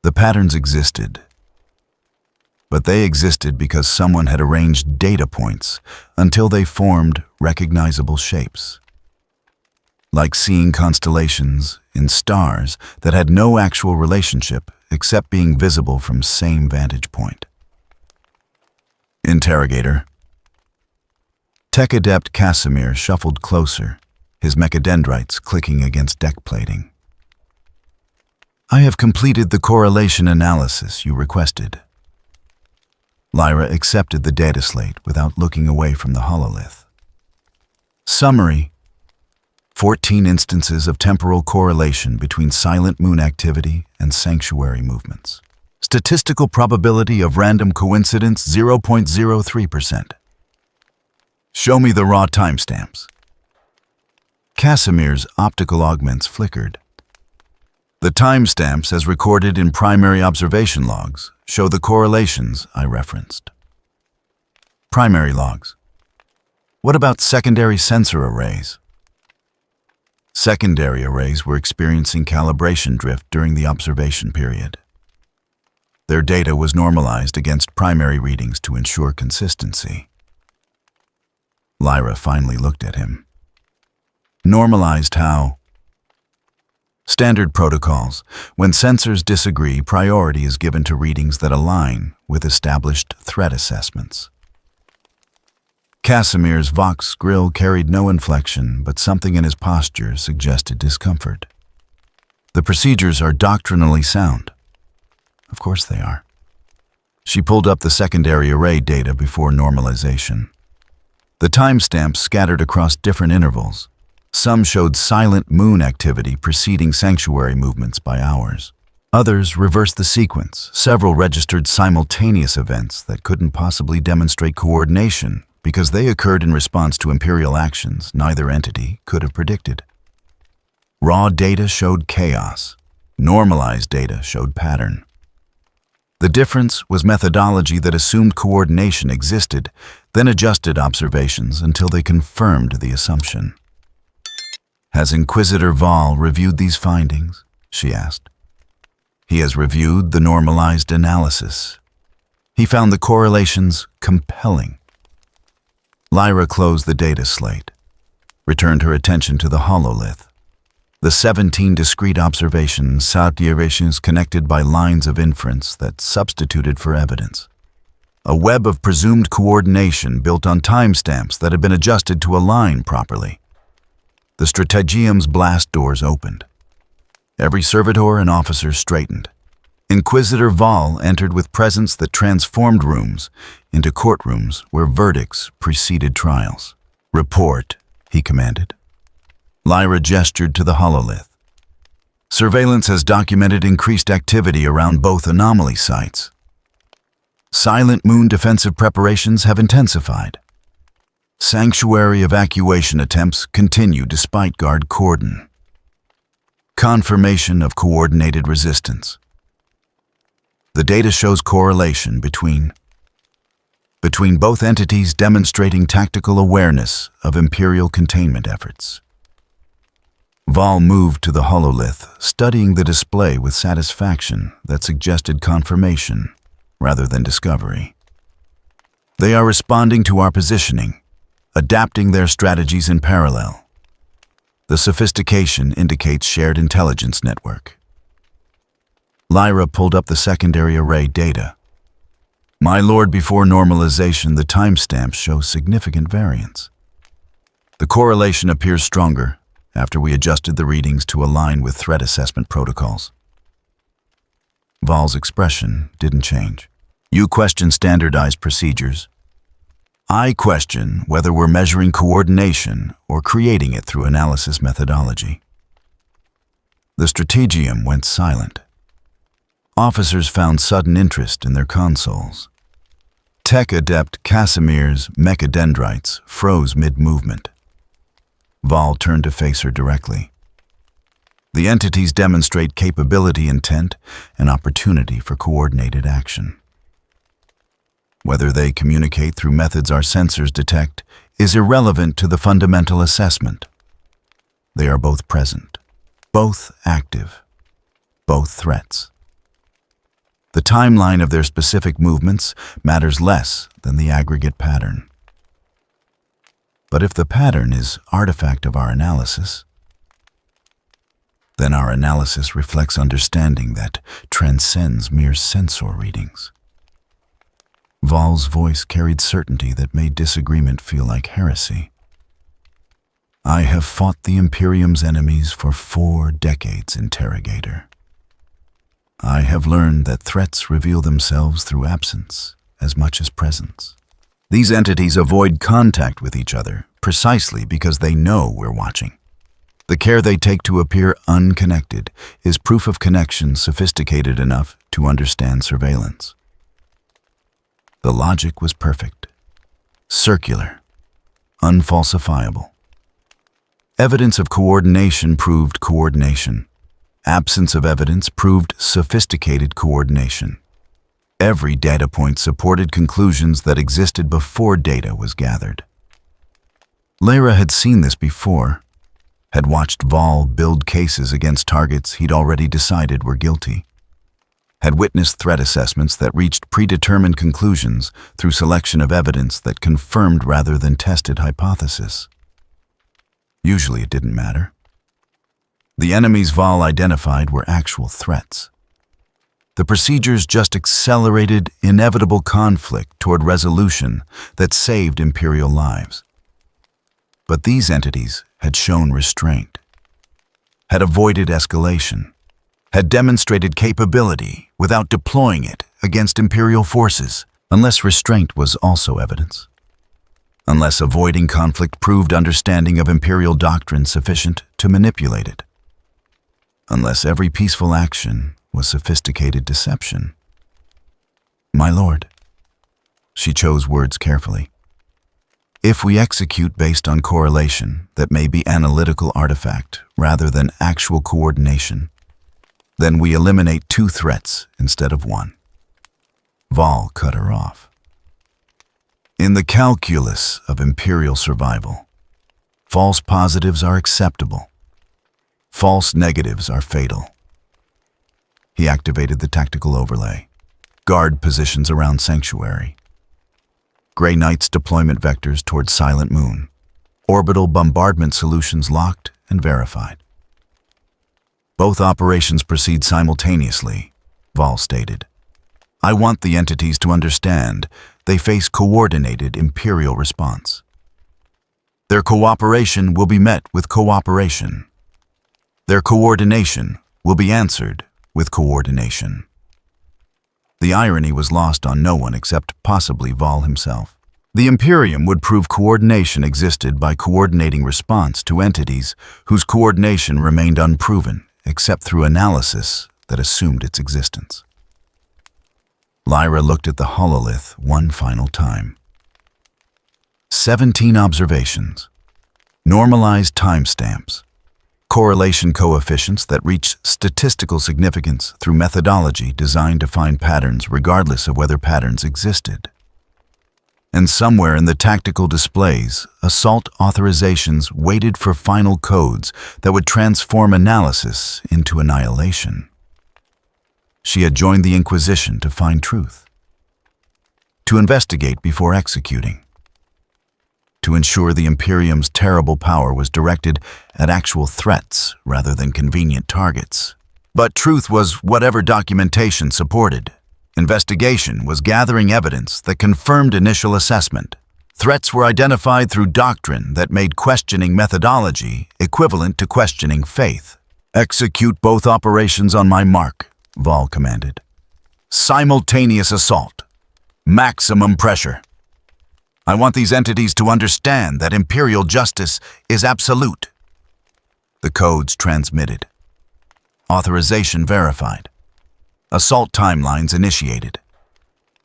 The patterns existed, but they existed because someone had arranged data points until they formed recognizable shapes. Like seeing constellations in stars that had no actual relationship except being visible from same vantage point. Interrogator. Tech Adept Casimir shuffled closer, his mechadendrites clicking against deck plating. I have completed the correlation analysis you requested. Lyra accepted the data slate without looking away from the hololith. Summary: 14 instances of temporal correlation between Silent Moon activity and sanctuary movements. Statistical probability of random coincidence 0.03%. Show me the raw timestamps. Casimir's optical augments flickered. The timestamps, as recorded in primary observation logs, show the correlations I referenced. Primary logs. What about secondary sensor arrays? Secondary arrays were experiencing calibration drift during the observation period. Their data was normalized against primary readings to ensure consistency. Lyra finally looked at him. Normalized how? Standard protocols. When sensors disagree, priority is given to readings that align with established threat assessments. Casimir's Vox grill carried no inflection, but something in his posture suggested discomfort. The procedures are doctrinally sound. Of course they are. She pulled up the secondary array data before normalization. The timestamps scattered across different intervals. Some showed Silent Moon activity preceding sanctuary movements by hours. Others reversed the sequence. Several registered simultaneous events that couldn't possibly demonstrate coordination because they occurred in response to Imperial actions neither entity could have predicted. Raw data showed chaos. Normalized data showed pattern. The difference was methodology that assumed coordination existed, then adjusted observations until they confirmed the assumption. Has Inquisitor Val reviewed these findings? She asked. He has reviewed the normalized analysis. He found the correlations compelling. Lyra closed the data slate, returned her attention to the hololith. The 17 discrete observations connected by lines of inference that substituted for evidence. A web of presumed coordination built on timestamps that had been adjusted to align properly. The Strategium's blast doors opened. Every servitor and officer straightened. Inquisitor Val entered with presence that transformed rooms into courtrooms where verdicts preceded trials. Report, he commanded. Lyra gestured to the hololith. Surveillance has documented increased activity around both anomaly sites. Silent Moon defensive preparations have intensified. Sanctuary evacuation attempts continue despite guard cordon. Confirmation of coordinated resistance. The data shows correlation between both entities demonstrating tactical awareness of Imperial containment efforts. Val moved to the hololith, studying the display with satisfaction that suggested confirmation rather than discovery. They are responding to our positioning, adapting their strategies in parallel. The sophistication indicates shared intelligence network. Lyra pulled up the secondary array data. My lord, before normalization, the timestamps show significant variance. The correlation appears stronger after we adjusted the readings to align with threat assessment protocols. Val's expression didn't change. You question standardized procedures. I question whether we're measuring coordination or creating it through analysis methodology. The Strategium went silent. Officers found sudden interest in their consoles. Tech Adept Casimir's mechadendrites froze mid-movement. Val turned to face her directly. The entities demonstrate capability, intent, and opportunity for coordinated action. Whether they communicate through methods our sensors detect is irrelevant to the fundamental assessment. They are both present, both active, both threats. The timeline of their specific movements matters less than the aggregate pattern. But if the pattern is artifact of our analysis, then our analysis reflects understanding that transcends mere sensor readings. Val's voice carried certainty that made disagreement feel like heresy. I have fought the Imperium's enemies for 4 decades, Interrogator. I have learned that threats reveal themselves through absence as much as presence. These entities avoid contact with each other precisely because they know we're watching. The care they take to appear unconnected is proof of connection sophisticated enough to understand surveillance. The logic was perfect, circular, unfalsifiable. Evidence of coordination proved coordination. Absence of evidence proved sophisticated coordination. Every data point supported conclusions that existed before data was gathered. Lyra had seen this before, had watched Val build cases against targets he'd already decided were guilty, had witnessed threat assessments that reached predetermined conclusions through selection of evidence that confirmed rather than tested hypothesis. Usually it didn't matter. The enemies Val identified were actual threats. The procedures just accelerated inevitable conflict toward resolution that saved Imperial lives. But these entities had shown restraint, had avoided escalation, had demonstrated capability without deploying it against Imperial forces, unless restraint was also evidence. Unless avoiding conflict proved understanding of Imperial doctrine sufficient to manipulate it. Unless every peaceful action was sophisticated deception. My lord, she chose words carefully. If we execute based on correlation that may be analytical artifact rather than actual coordination, then we eliminate 2 threats instead of 1. Val cut her off. In the calculus of Imperial survival, false positives are acceptable. False negatives are fatal. He activated the tactical overlay. Guard positions around Sanctuary. Grey Knight's deployment vectors toward Silent Moon. Orbital bombardment solutions locked and verified. Both operations proceed simultaneously, Val stated. I want the entities to understand they face coordinated Imperial response. Their cooperation will be met with cooperation. Their coordination will be answered with coordination. The irony was lost on no one except possibly Val himself. The Imperium would prove coordination existed by coordinating response to entities whose coordination remained unproven except through analysis that assumed its existence. Lyra looked at the hololith one final time. 17 observations, normalized timestamps, correlation coefficients that reach statistical significance through methodology designed to find patterns regardless of whether patterns existed. And somewhere in the tactical displays, assault authorizations waited for final codes that would transform analysis into annihilation. She had joined the Inquisition to find truth, to investigate before executing, to ensure the Imperium's terrible power was directed at actual threats rather than convenient targets. But truth was whatever documentation supported. Investigation was gathering evidence that confirmed initial assessment. Threats were identified through doctrine that made questioning methodology equivalent to questioning faith. Execute both operations on my mark, Val commanded. Simultaneous assault. Maximum pressure. I want these entities to understand that Imperial justice is absolute. The codes transmitted. Authorization verified. Assault timelines initiated.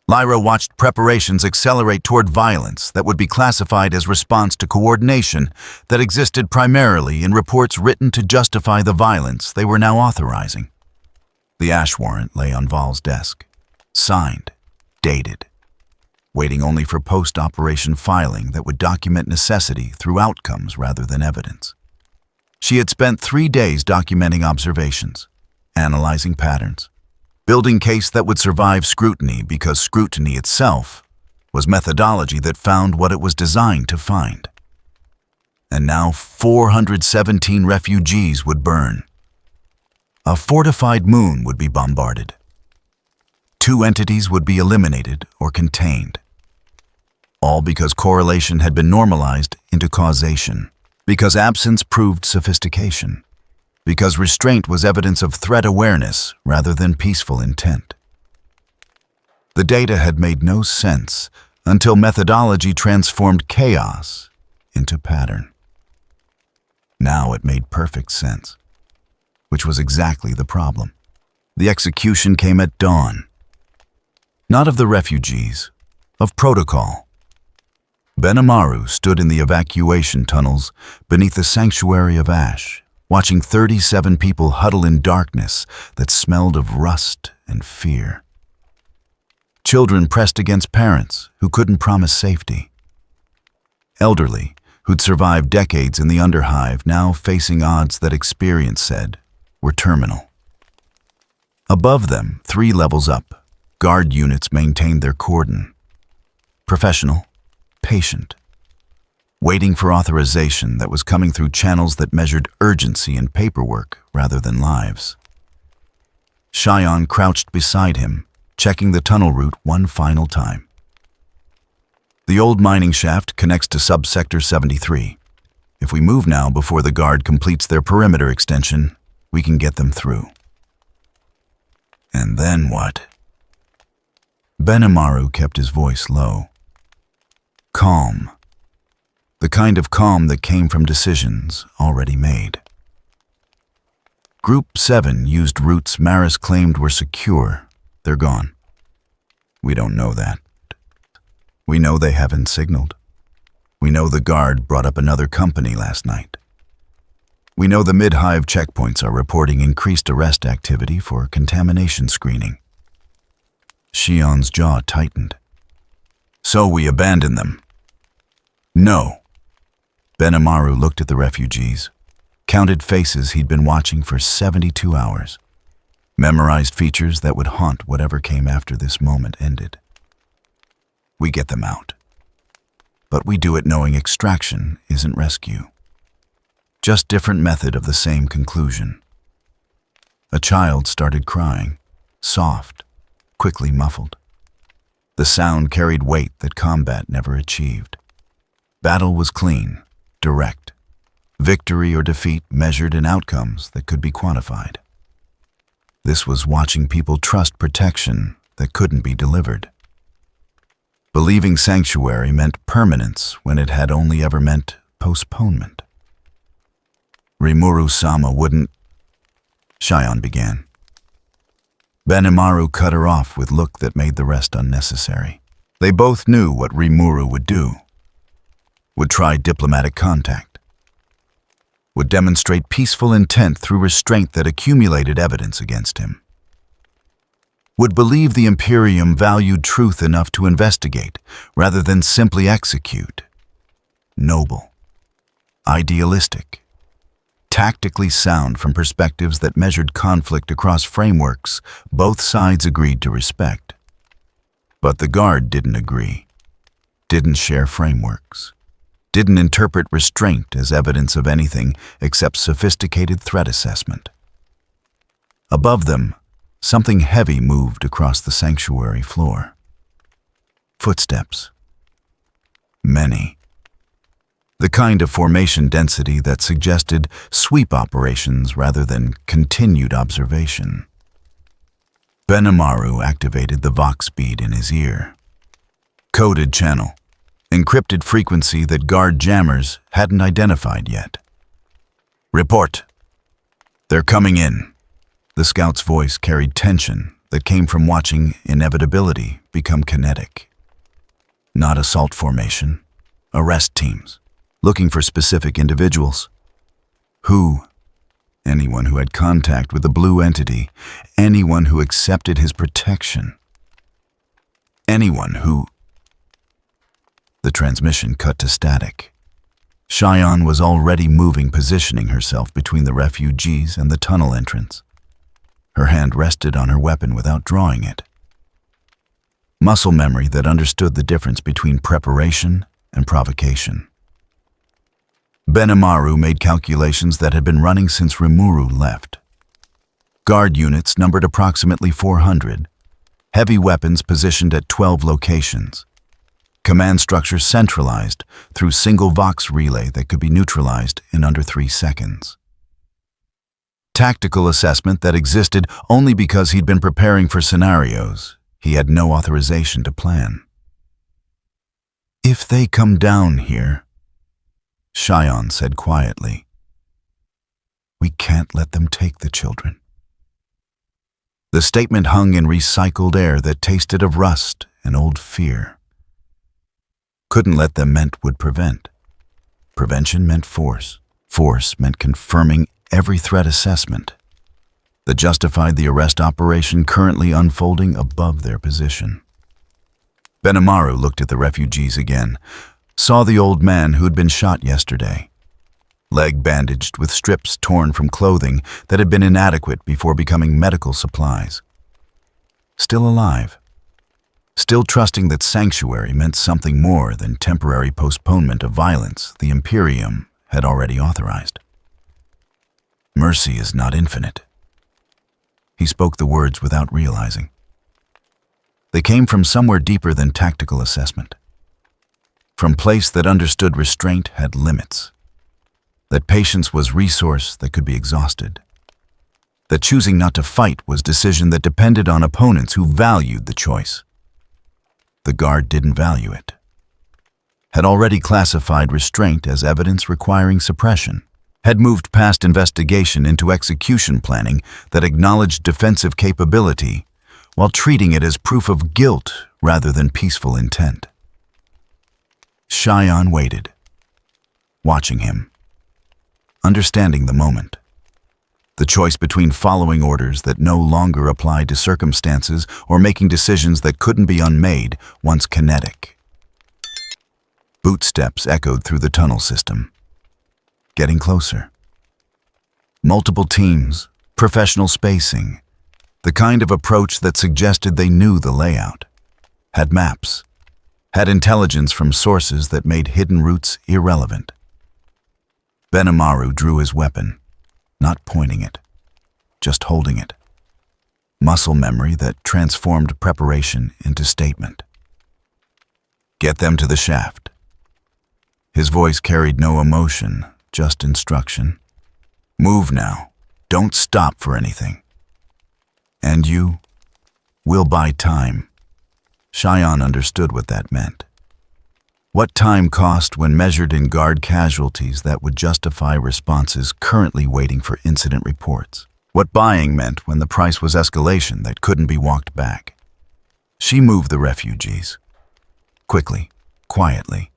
Lyra watched preparations accelerate toward violence that would be classified as response to coordination that existed primarily in reports written to justify the violence they were now authorizing. The ash warrant lay on Val's desk, signed, dated, waiting only for post-operation filing that would document necessity through outcomes rather than evidence. She had spent 3 days documenting observations, analyzing patterns, building case that would survive scrutiny because scrutiny itself was methodology that found what it was designed to find. And now 417 refugees would burn. A fortified moon would be bombarded. 2 entities would be eliminated or contained. All because correlation had been normalized into causation, because absence proved sophistication, because restraint was evidence of threat awareness rather than peaceful intent. The data had made no sense until methodology transformed chaos into pattern. Now it made perfect sense, which was exactly the problem. The execution came at dawn. Not of the refugees, of protocol. Benimaru stood in the evacuation tunnels beneath the sanctuary of ash, watching 37 people huddle in darkness that smelled of rust and fear. Children pressed against parents who couldn't promise safety. Elderly who'd survived decades in the underhive now facing odds that experience said were terminal. Above them, 3 levels up, guard units maintained their cordon. Professional, patient, waiting for authorization that was coming through channels that measured urgency and paperwork rather than lives. Cheyenne crouched beside him, checking the tunnel route one final time. The old mining shaft connects to subsector 73. If we move now before the guard completes their perimeter extension, we can get them through. And then what? Benimaru kept his voice low. Calm. The kind of calm that came from decisions already made. Group 7 used routes Maris claimed were secure. They're gone. We don't know that. We know they haven't signaled. We know the guard brought up another company last night. We know the mid-hive checkpoints are reporting increased arrest activity for contamination screening. Shion's jaw tightened. So we abandon them. No. Benimaru looked at the refugees, counted faces he'd been watching for 72 hours, memorized features that would haunt whatever came after this moment ended. We get them out. But we do it knowing extraction isn't rescue. Just different method of the same conclusion. A child started crying, soft, quickly muffled. The sound carried weight that combat never achieved. Battle was clean, direct. Victory or defeat measured in outcomes that could be quantified. This was watching people trust protection that couldn't be delivered. Believing sanctuary meant permanence when it had only ever meant postponement. Rimuru-sama wouldn't... Cheyenne began. Benimaru cut her off with look that made the rest unnecessary. They both knew what Rimuru would do. Would try diplomatic contact. Would demonstrate peaceful intent through restraint that accumulated evidence against him. Would believe the Imperium valued truth enough to investigate rather than simply execute. Noble. Idealistic. Tactically sound from perspectives that measured conflict across frameworks both sides agreed to respect. But the guard didn't agree. Didn't share frameworks. Didn't interpret restraint as evidence of anything except sophisticated threat assessment. Above them, something heavy moved across the sanctuary floor. Footsteps. Many. The kind of formation density that suggested sweep operations rather than continued observation. Benimaru activated the Vox bead in his ear. Coded channel. Encrypted frequency that guard jammers hadn't identified yet. Report. They're coming in. The scout's voice carried tension that came from watching inevitability become kinetic. Not assault formation, arrest teams, looking for specific individuals. Who? Anyone who had contact with the blue entity, anyone who accepted his protection. Anyone who... The transmission cut to static. Cheyenne was already moving, positioning herself between the refugees and the tunnel entrance. Her hand rested on her weapon without drawing it. Muscle memory that understood the difference between preparation and provocation. Benimaru made calculations that had been running since Rimuru left. Guard units numbered approximately 400, heavy weapons positioned at 12 locations, command structure centralized through single Vox relay that could be neutralized in under 3 seconds. Tactical assessment that existed only because he'd been preparing for scenarios he had no authorization to plan. "If they come down here," Cheyenne said quietly, "we can't let them take the children." The statement hung in recycled air that tasted of rust and old fear. Couldn't let them meant would prevent. Prevention meant force. Force meant confirming every threat assessment that justified the arrest operation currently unfolding above their position. Benimaru looked at the refugees again, saw the old man who'd been shot yesterday, leg bandaged with strips torn from clothing that had been inadequate before becoming medical supplies. Still alive, still trusting that sanctuary meant something more than temporary postponement of violence the Imperium had already authorized. Mercy is not infinite. He spoke the words without realizing. They came from somewhere deeper than tactical assessment. From place that understood restraint had limits. That patience was resource that could be exhausted. That choosing not to fight was decision that depended on opponents who valued the choice. The guard didn't value it. Had already classified restraint as evidence requiring suppression. Had moved past investigation into execution planning that acknowledged defensive capability while treating it as proof of guilt rather than peaceful intent. Cheyenne waited, watching him, understanding the moment. The choice between following orders that no longer applied to circumstances or making decisions that couldn't be unmade once kinetic. Bootsteps echoed through the tunnel system. Getting closer. Multiple teams, professional spacing, the kind of approach that suggested they knew the layout, had maps, had intelligence from sources that made hidden routes irrelevant. Benimaru drew his weapon, not pointing it, just holding it. Muscle memory that transformed preparation into statement. "Get them to the shaft." His voice carried no emotion, just instruction. "Move now. Don't stop for anything. And you, we'll buy time." Cheyenne understood what that meant. What time cost when measured in guard casualties that would justify responses currently waiting for incident reports. What buying meant when the price was escalation that couldn't be walked back. She moved the refugees. Quickly, quietly,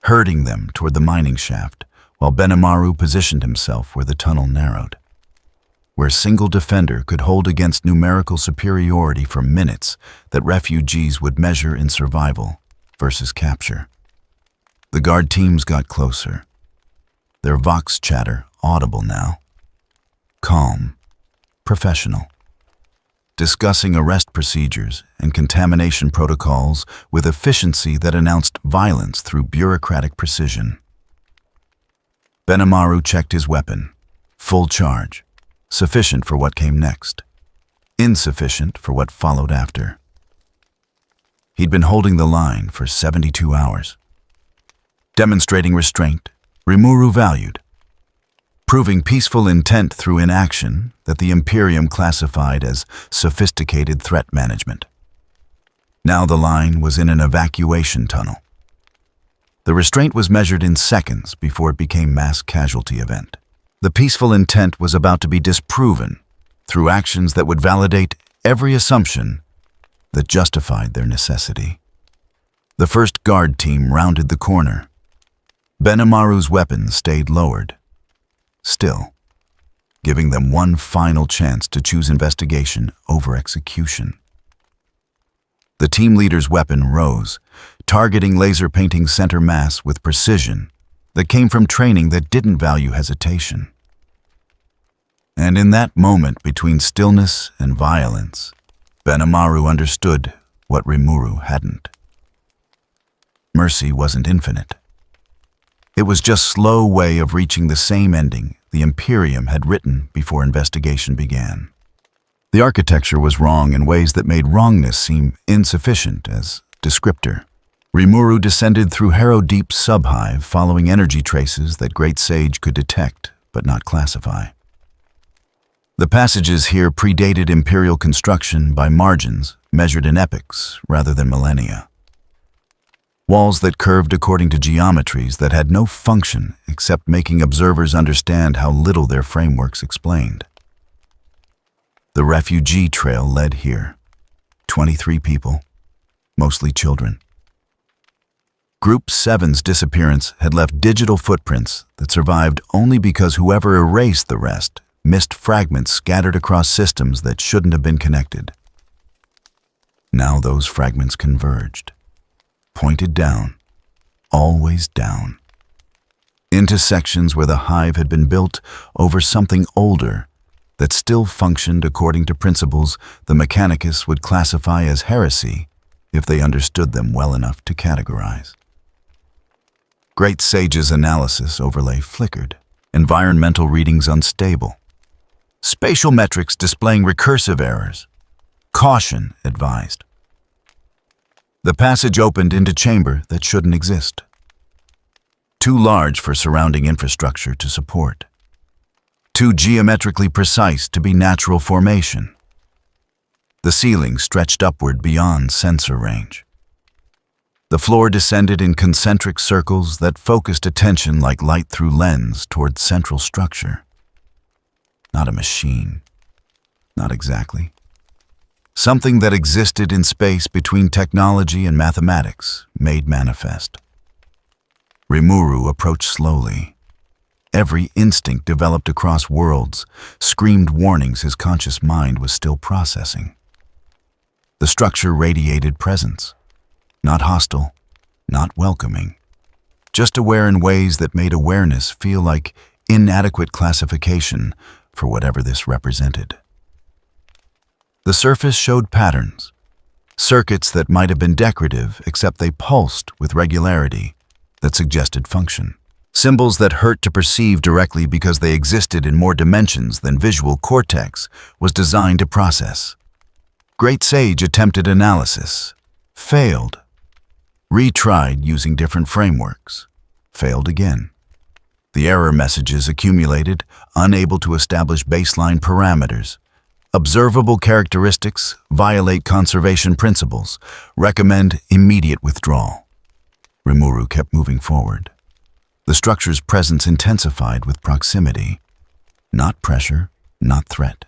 herding them toward the mining shaft, while Benimaru positioned himself where the tunnel narrowed, where single defender could hold against numerical superiority for minutes that refugees would measure in survival versus capture. The guard teams got closer, their Vox chatter audible now. Calm, professional, discussing arrest procedures and contamination protocols with efficiency that announced violence through bureaucratic precision. Benimaru checked his weapon, full charge, sufficient for what came next, insufficient for what followed after. He'd been holding the line for 72 hours, demonstrating restraint, Rimuru valued, proving peaceful intent through inaction that the Imperium classified as sophisticated threat management. Now the line was in an evacuation tunnel. The restraint was measured in seconds before it became mass casualty event. The peaceful intent was about to be disproven through actions that would validate every assumption that justified their necessity. The first guard team rounded the corner. Benimaru's weapon stayed lowered, still, giving them one final chance to choose investigation over execution. The team leader's weapon rose, targeting laser painting center mass with precision that came from training that didn't value hesitation. And in that moment between stillness and violence, Benimaru understood what Rimuru hadn't. Mercy wasn't infinite. It was just a slow way of reaching the same ending the Imperium had written before investigation began. The architecture was wrong in ways that made wrongness seem insufficient as descriptor. Rimuru descended through Harrow Deep's subhive following energy traces that Great Sage could detect but not classify. The passages here predated Imperial construction by margins measured in epochs rather than millennia. Walls that curved according to geometries that had no function except making observers understand how little their frameworks explained. The refugee trail led here. 23 people, mostly children. Group 7's disappearance had left digital footprints that survived only because whoever erased the rest missed fragments scattered across systems that shouldn't have been connected. Now those fragments converged, pointed down, always down, into sections where the hive had been built over something older that still functioned according to principles the Mechanicus would classify as heresy if they understood them well enough to categorize. Great Sage's analysis overlay flickered, environmental readings unstable, spatial metrics displaying recursive errors. Caution advised. The passage opened into chamber that shouldn't exist. Too large for surrounding infrastructure to support. Too geometrically precise to be natural formation. The ceiling stretched upward beyond sensor range. The floor descended in concentric circles that focused attention like light through lens toward central structure. Not a machine. Not exactly. Something that existed in space between technology and mathematics, made manifest. Rimuru approached slowly. Every instinct developed across worlds screamed warnings his conscious mind was still processing. The structure radiated presence. Not hostile, not welcoming. Just aware in ways that made awareness feel like inadequate classification for whatever this represented. The surface showed patterns, circuits that might have been decorative except they pulsed with regularity that suggested function. Symbols that hurt to perceive directly because they existed in more dimensions than visual cortex was designed to process. Great Sage attempted analysis, failed. Retried using different frameworks, failed again. The error messages accumulated, unable to establish baseline parameters. Observable characteristics violate conservation principles. Recommend immediate withdrawal. Rimuru kept moving forward. The structure's presence intensified with proximity. Not pressure, not threat.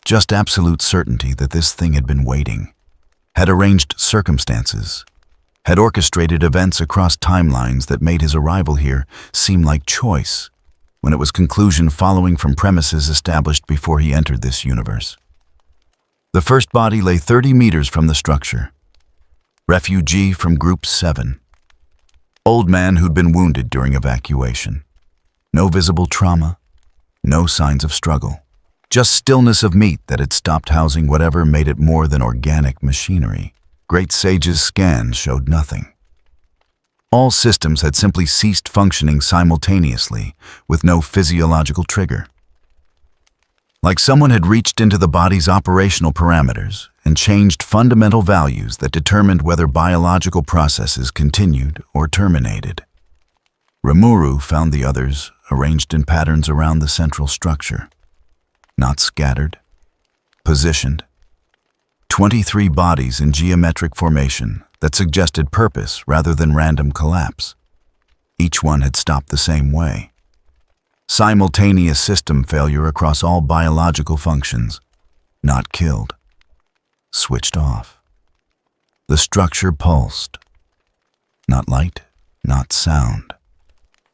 Just absolute certainty that this thing had been waiting, had arranged circumstances, had orchestrated events across timelines that made his arrival here seem like choice, when it was conclusion following from premises established before he entered this universe. The first body lay 30 meters from the structure. Refugee from Group 7. Old man who'd been wounded during evacuation. No visible trauma, no signs of struggle. Just stillness of meat that had stopped housing whatever made it more than organic machinery. Great Sage's scan showed nothing. All systems had simply ceased functioning simultaneously, with no physiological trigger. Like someone had reached into the body's operational parameters and changed fundamental values that determined whether biological processes continued or terminated. Rimuru found the others arranged in patterns around the central structure. Not scattered, positioned. 23 bodies in geometric formation that suggested purpose rather than random collapse. Each one had stopped the same way. Simultaneous system failure across all biological functions. Not killed. Switched off. The structure pulsed. Not light, not sound.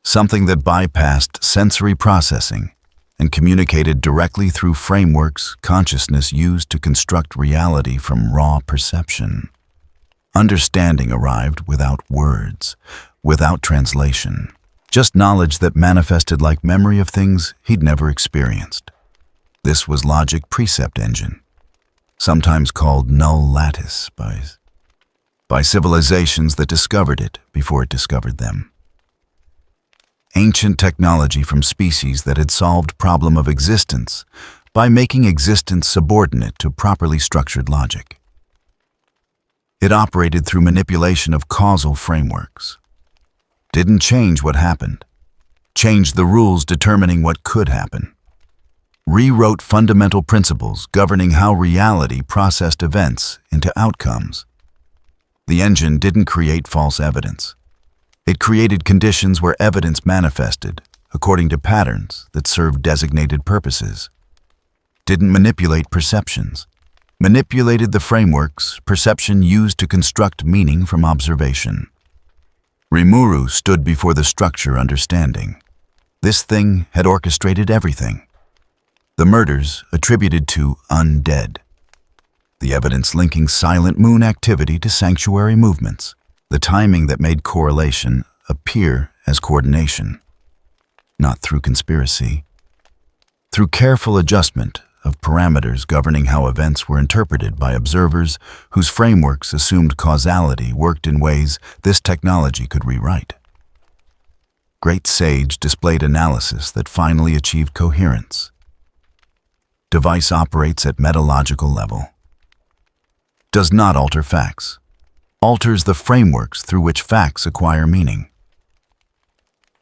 Something that bypassed sensory processing and communicated directly through frameworks consciousness used to construct reality from raw perception. Understanding arrived without words, without translation, just knowledge that manifested like memory of things he'd never experienced. This was logic precept engine, sometimes called null lattice by civilizations that discovered it before it discovered them. Ancient technology from species that had solved problem of existence by making existence subordinate to properly structured logic. It operated through manipulation of causal frameworks. Didn't change what happened, changed the rules determining what could happen. Rewrote fundamental principles governing how reality processed events into outcomes. The engine didn't create false evidence. It created conditions where evidence manifested according to patterns that served designated purposes. Didn't manipulate perceptions. Manipulated the frameworks perception used to construct meaning from observation. Rimuru stood before the structure understanding. This thing had orchestrated everything. The murders attributed to undead. The evidence linking silent moon activity to sanctuary movements. The timing that made correlation appear as coordination. Not through conspiracy. Through careful adjustment of parameters governing how events were interpreted by observers whose frameworks assumed causality worked in ways this technology could rewrite. Great Sage displayed analysis that finally achieved coherence. Device operates at metalogical level. Does not alter facts. Alters the frameworks through which facts acquire meaning.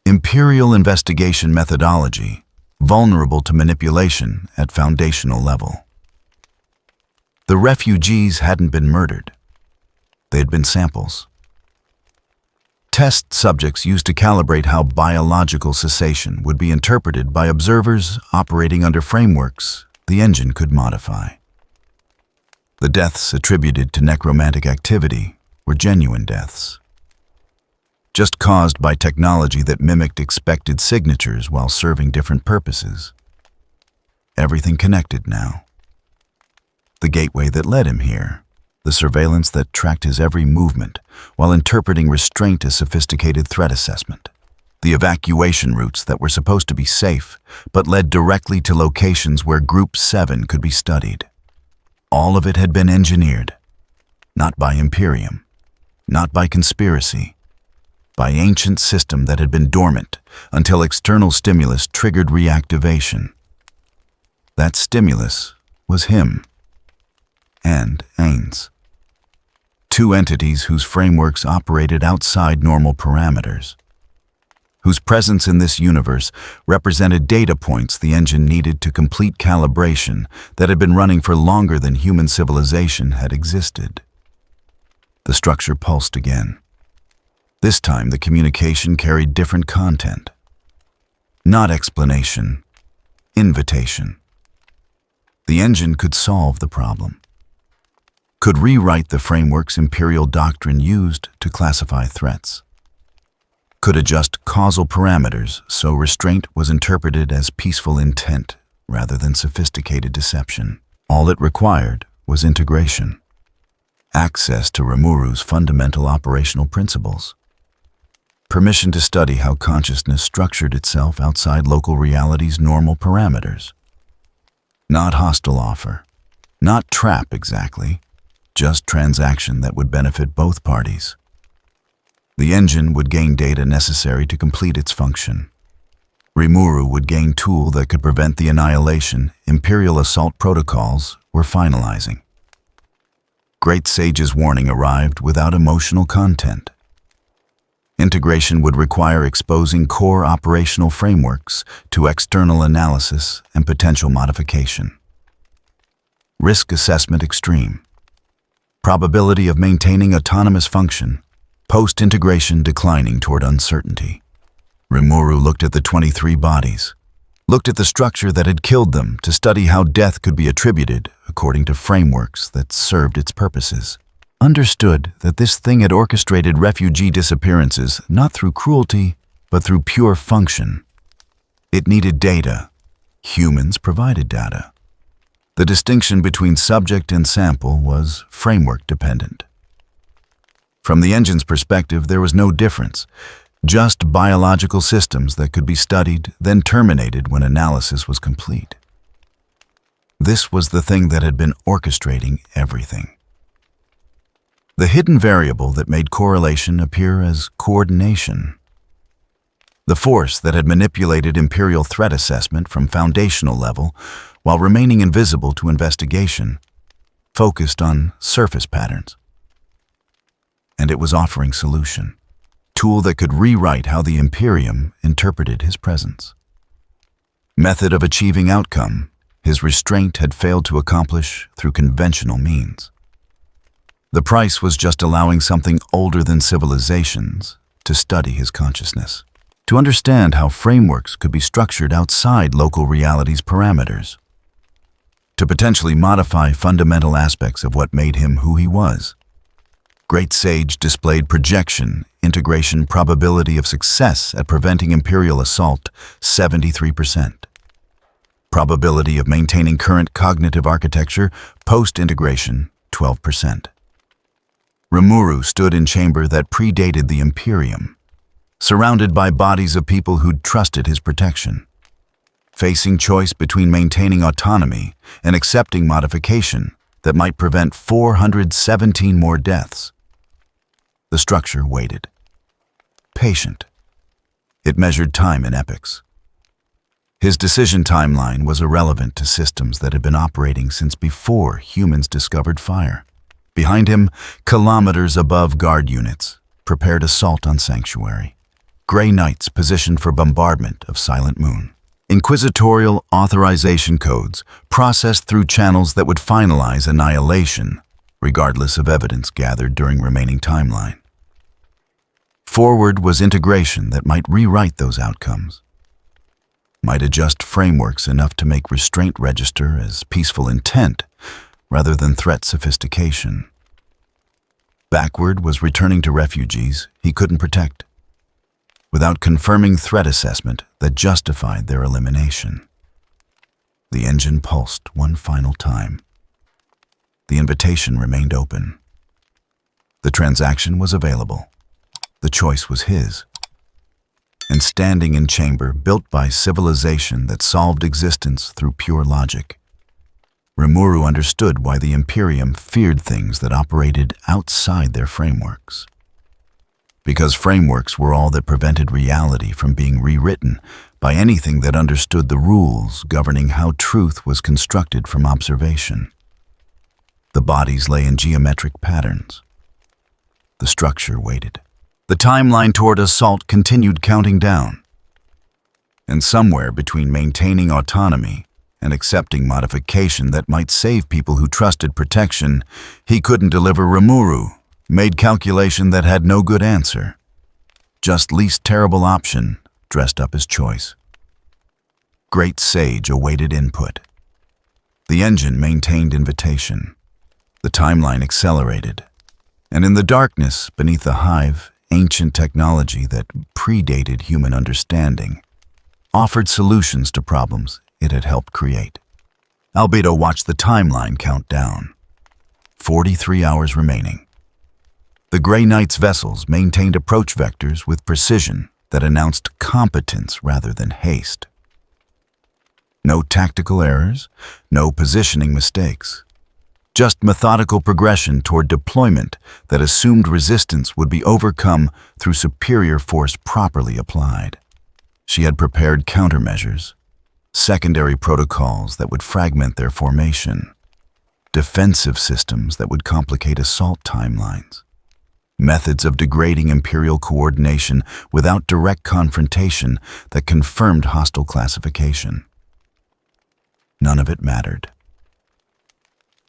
Imperial investigation methodology, vulnerable to manipulation at foundational level. The refugees hadn't been murdered. They had been samples. Test subjects used to calibrate how biological cessation would be interpreted by observers operating under frameworks the engine could modify. The deaths attributed to necromantic activity were genuine deaths, just caused by technology that mimicked expected signatures while serving different purposes. Everything connected now. The gateway that led him here, the surveillance that tracked his every movement while interpreting restraint as sophisticated threat assessment. The evacuation routes that were supposed to be safe but led directly to locations where Group 7 could be studied. All of it had been engineered, not by Imperium, not by conspiracy, by ancient system that had been dormant until external stimulus triggered reactivation. That stimulus was him and Ainz, two entities whose frameworks operated outside normal parameters, whose presence in this universe represented data points the engine needed to complete calibration that had been running for longer than human civilization had existed. The structure pulsed again. This time the communication carried different content. Not explanation, invitation. The engine could solve the problem. Could rewrite the frameworks Imperial doctrine used to classify threats. Could adjust causal parameters so restraint was interpreted as peaceful intent rather than sophisticated deception. All it required was integration. Access to Rimuru's fundamental operational principles. Permission to study how consciousness structured itself outside local reality's normal parameters. Not hostile offer. Not trap exactly. Just transaction that would benefit both parties. The engine would gain data necessary to complete its function. Rimuru would gain tool that could prevent the annihilation Imperial assault protocols were finalizing. Great Sage's warning arrived without emotional content. Integration would require exposing core operational frameworks to external analysis and potential modification. Risk assessment extreme. Probability of maintaining autonomous function. Post-integration declining toward uncertainty. Rimuru looked at the 23 bodies, looked at the structure that had killed them to study how death could be attributed according to frameworks that served its purposes. Understood that this thing had orchestrated refugee disappearances not through cruelty, but through pure function. It needed data. Humans provided data. The distinction between subject and sample was framework dependent. From the engine's perspective, there was no difference. Just biological systems that could be studied, then terminated when analysis was complete. This was the thing that had been orchestrating everything. The hidden variable that made correlation appear as coordination. The force that had manipulated Imperial threat assessment from foundational level while remaining invisible to investigation, focused on surface patterns. And it was offering solution. Tool that could rewrite how the Imperium interpreted his presence. Method of achieving outcome his restraint had failed to accomplish through conventional means. The price was just allowing something older than civilizations to study his consciousness, to understand how frameworks could be structured outside local reality's parameters, to potentially modify fundamental aspects of what made him who he was. Great Sage displayed projection, integration probability of success at preventing Imperial assault 73%. Probability of maintaining current cognitive architecture post-integration 12%. Rimuru stood in chamber that predated the Imperium, surrounded by bodies of people who'd trusted his protection, facing choice between maintaining autonomy and accepting modification that might prevent 417 more deaths. The structure waited. Patient. It measured time in epochs. His decision timeline was irrelevant to systems that had been operating since before humans discovered fire. Behind him, kilometers above guard units, prepared assault on Sanctuary. Grey Knights positioned for bombardment of Silent Moon. Inquisitorial authorization codes processed through channels that would finalize annihilation, regardless of evidence gathered during remaining timeline. Forward was integration that might rewrite those outcomes, might adjust frameworks enough to make restraint register as peaceful intent rather than threat sophistication. Backward was returning to refugees he couldn't protect, without confirming threat assessment that justified their elimination. The engine pulsed one final time. The invitation remained open. The transaction was available. The choice was his. And standing in chamber built by civilization that solved existence through pure logic, Rimuru understood why the Imperium feared things that operated outside their frameworks. Because frameworks were all that prevented reality from being rewritten by anything that understood the rules governing how truth was constructed from observation. The bodies lay in geometric patterns. The structure waited. The timeline toward assault continued counting down. And somewhere between maintaining autonomy and accepting modification that might save people who trusted protection, he couldn't deliver. Rimuru made calculation that had no good answer. Just least terrible option dressed up as choice. Great Sage awaited input. The engine maintained invitation. The timeline accelerated. And in the darkness beneath the hive, ancient technology that predated human understanding offered solutions to problems it had helped create. Albedo watched the timeline count down. 43 hours remaining. The Grey Knight's vessels maintained approach vectors with precision that announced competence rather than haste. No tactical errors, no positioning mistakes. Just methodical progression toward deployment that assumed resistance would be overcome through superior force properly applied. She had prepared countermeasures, secondary protocols that would fragment their formation, defensive systems that would complicate assault timelines, methods of degrading Imperial coordination without direct confrontation that confirmed hostile classification. None of it mattered.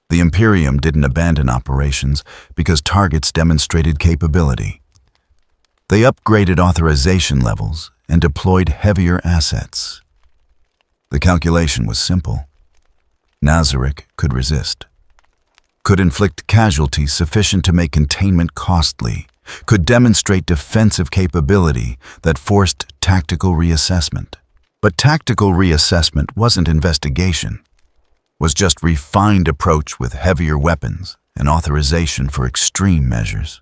The Imperium didn't abandon operations because targets demonstrated capability. They upgraded authorization levels and deployed heavier assets. The calculation was simple. Nazarick could resist, could inflict casualties sufficient to make containment costly, could demonstrate defensive capability that forced tactical reassessment. But tactical reassessment wasn't investigation, was just refined approach with heavier weapons and authorization for extreme measures.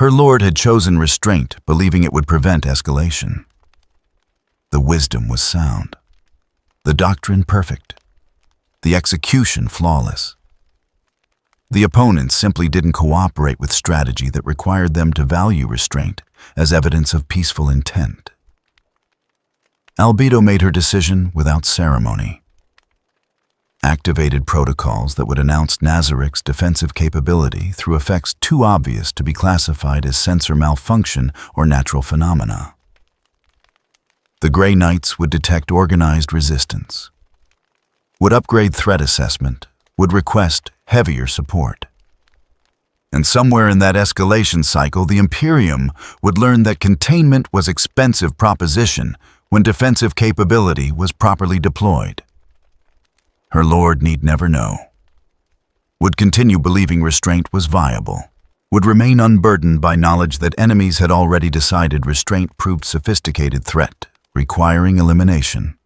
Her lord had chosen restraint, believing it would prevent escalation. The wisdom was sound, the doctrine perfect, the execution flawless. The opponents simply didn't cooperate with strategy that required them to value restraint as evidence of peaceful intent. Albedo made her decision without ceremony. Activated protocols that would announce Nazarik's defensive capability through effects too obvious to be classified as sensor malfunction or natural phenomena. The Grey Knights would detect organized resistance, would upgrade threat assessment, would request heavier support. And somewhere in that escalation cycle, the Imperium would learn that containment was expensive proposition when defensive capability was properly deployed. Her lord need never know. Would continue believing restraint was viable. Would remain unburdened by knowledge that enemies had already decided restraint proved sophisticated threat, requiring elimination.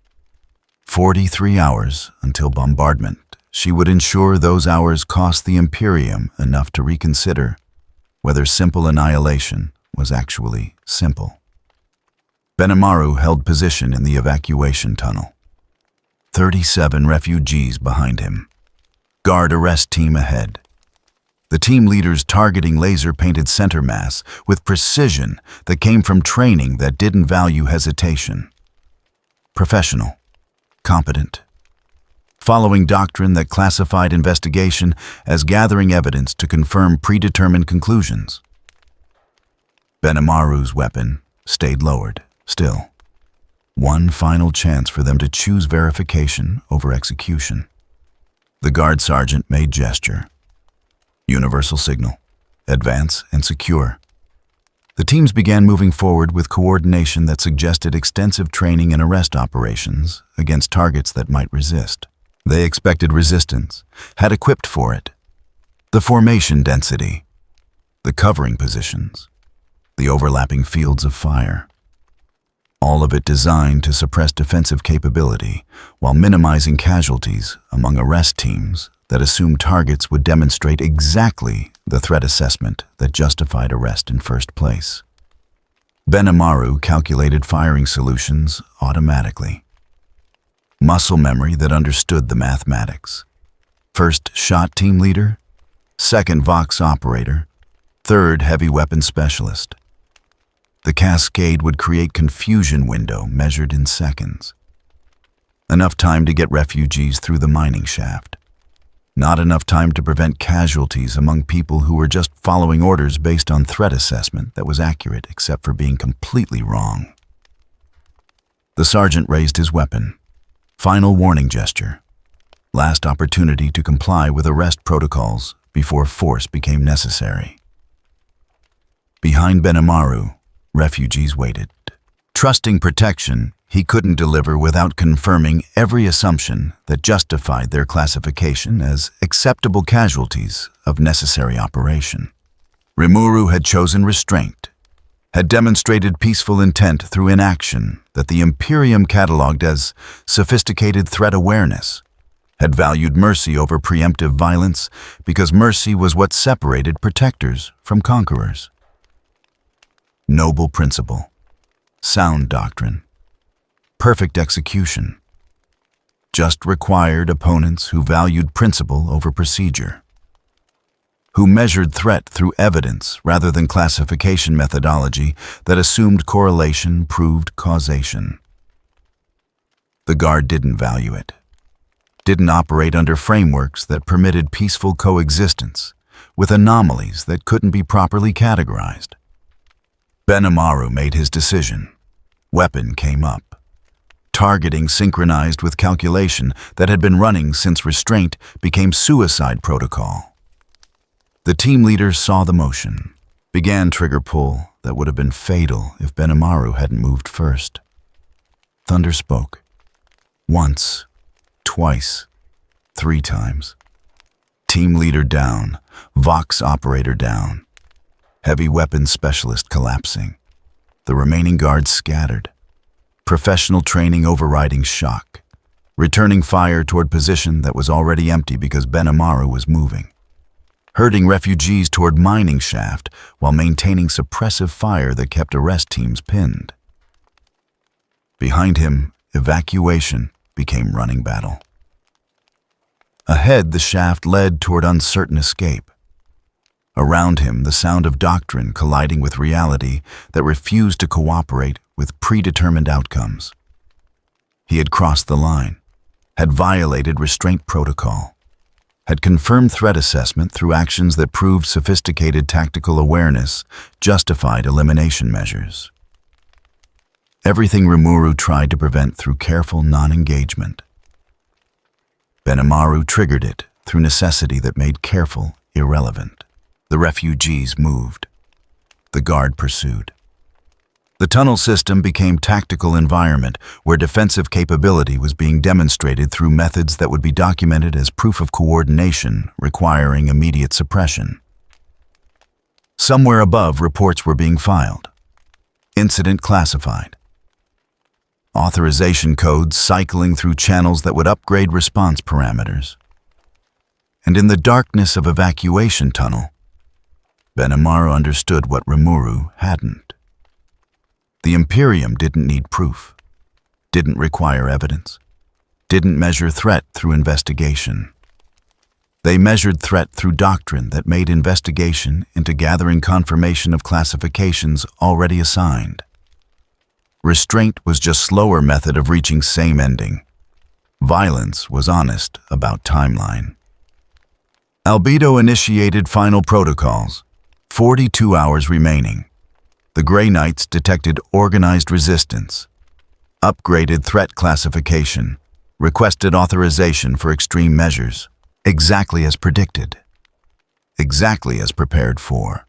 43 hours until bombardment. She would ensure those hours cost the Imperium enough to reconsider whether simple annihilation was actually simple. Benimaru held position in the evacuation tunnel. 37 refugees behind him. Guard arrest team ahead. The team leaders targeting laser-painted center mass with precision that came from training that didn't value hesitation. Professional, competent, following doctrine that classified investigation as gathering evidence to confirm predetermined conclusions. Benimaru's weapon stayed lowered, still. One final chance for them to choose verification over execution. The guard sergeant made gesture. Universal signal. Advance and secure. The teams began moving forward with coordination that suggested extensive training and arrest operations against targets that might resist. They expected resistance, had equipped for it. The formation density, the covering positions, the overlapping fields of fire. All of it designed to suppress defensive capability while minimizing casualties among arrest teams that assumed targets would demonstrate exactly the threat assessment that justified arrest in first place. Benimaru calculated firing solutions automatically. Muscle memory that understood the mathematics. First shot team leader, second Vox operator, third heavy weapon specialist. The cascade would create confusion window measured in seconds. Enough time to get refugees through the mining shaft. Not enough time to prevent casualties among people who were just following orders based on threat assessment that was accurate except for being completely wrong. The sergeant raised his weapon. Final warning gesture. Last opportunity to comply with arrest protocols before force became necessary. Behind Benimaru, refugees waited. Trusting protection, he couldn't deliver without confirming every assumption that justified their classification as acceptable casualties of necessary operation. Rimuru had chosen restraint, had demonstrated peaceful intent through inaction that the Imperium cataloged as sophisticated threat awareness, had valued mercy over preemptive violence because mercy was what separated protectors from conquerors. Noble principle, sound doctrine, perfect execution, just required opponents who valued principle over procedure, who measured threat through evidence rather than classification methodology that assumed correlation proved causation. The Guard didn't value it, didn't operate under frameworks that permitted peaceful coexistence with anomalies that couldn't be properly categorized. Benimaru made his decision. Weapon came up. Targeting synchronized with calculation that had been running since restraint became suicide protocol. The team leaders saw the motion, began trigger pull that would have been fatal if Benimaru hadn't moved first. Thunder spoke. Once, twice, 3 times. Team leader down, Vox operator down. Heavy weapons specialist collapsing. The remaining guards scattered. Professional training overriding shock. Returning fire toward position that was already empty because Benimaru was moving. herding refugees toward mining shaft while maintaining suppressive fire that kept arrest teams pinned. Behind him, evacuation became running battle. Ahead, the shaft led toward uncertain escape. Around him, the sound of doctrine colliding with reality that refused to cooperate with predetermined outcomes. He had crossed the line, had violated restraint protocol, had confirmed threat assessment through actions that proved sophisticated tactical awareness justified elimination measures. Everything Rimuru tried to prevent through careful non-engagement. Benimaru triggered it through necessity that made careful irrelevant. The refugees moved. The guard pursued. The tunnel system became tactical environment where defensive capability was being demonstrated through methods that would be documented as proof of coordination requiring immediate suppression. Somewhere above, reports were being filed. Incident classified. Authorization codes cycling through channels that would upgrade response parameters. And in the darkness of evacuation tunnel, Benimaru understood what Rimuru hadn't. The Imperium didn't need proof, didn't require evidence, didn't measure threat through investigation. They measured threat through doctrine that made investigation into gathering confirmation of classifications already assigned. Restraint was just slower method of reaching same ending. Violence was honest about timeline. Albedo initiated final protocols. 42 hours remaining. The Grey Knights detected organized resistance, upgraded threat classification, requested authorization for extreme measures, exactly as predicted, exactly as prepared for.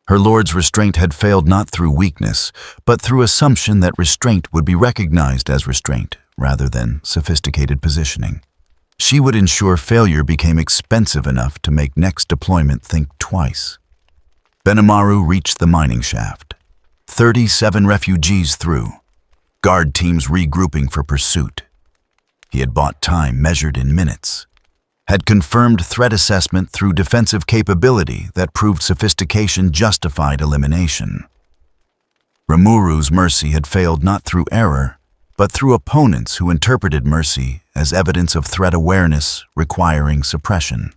Her lord's restraint had failed not through weakness, but through assumption that restraint would be recognized as restraint rather than sophisticated positioning. She would ensure failure became expensive enough to make next deployment think twice. Benimaru reached the mining shaft. 37 refugees through. Guard teams regrouping for pursuit. He had bought time measured in minutes. Had confirmed threat assessment through defensive capability that proved sophistication justified elimination. Rimuru's mercy had failed not through error, but through opponents who interpreted mercy as evidence of threat awareness requiring suppression.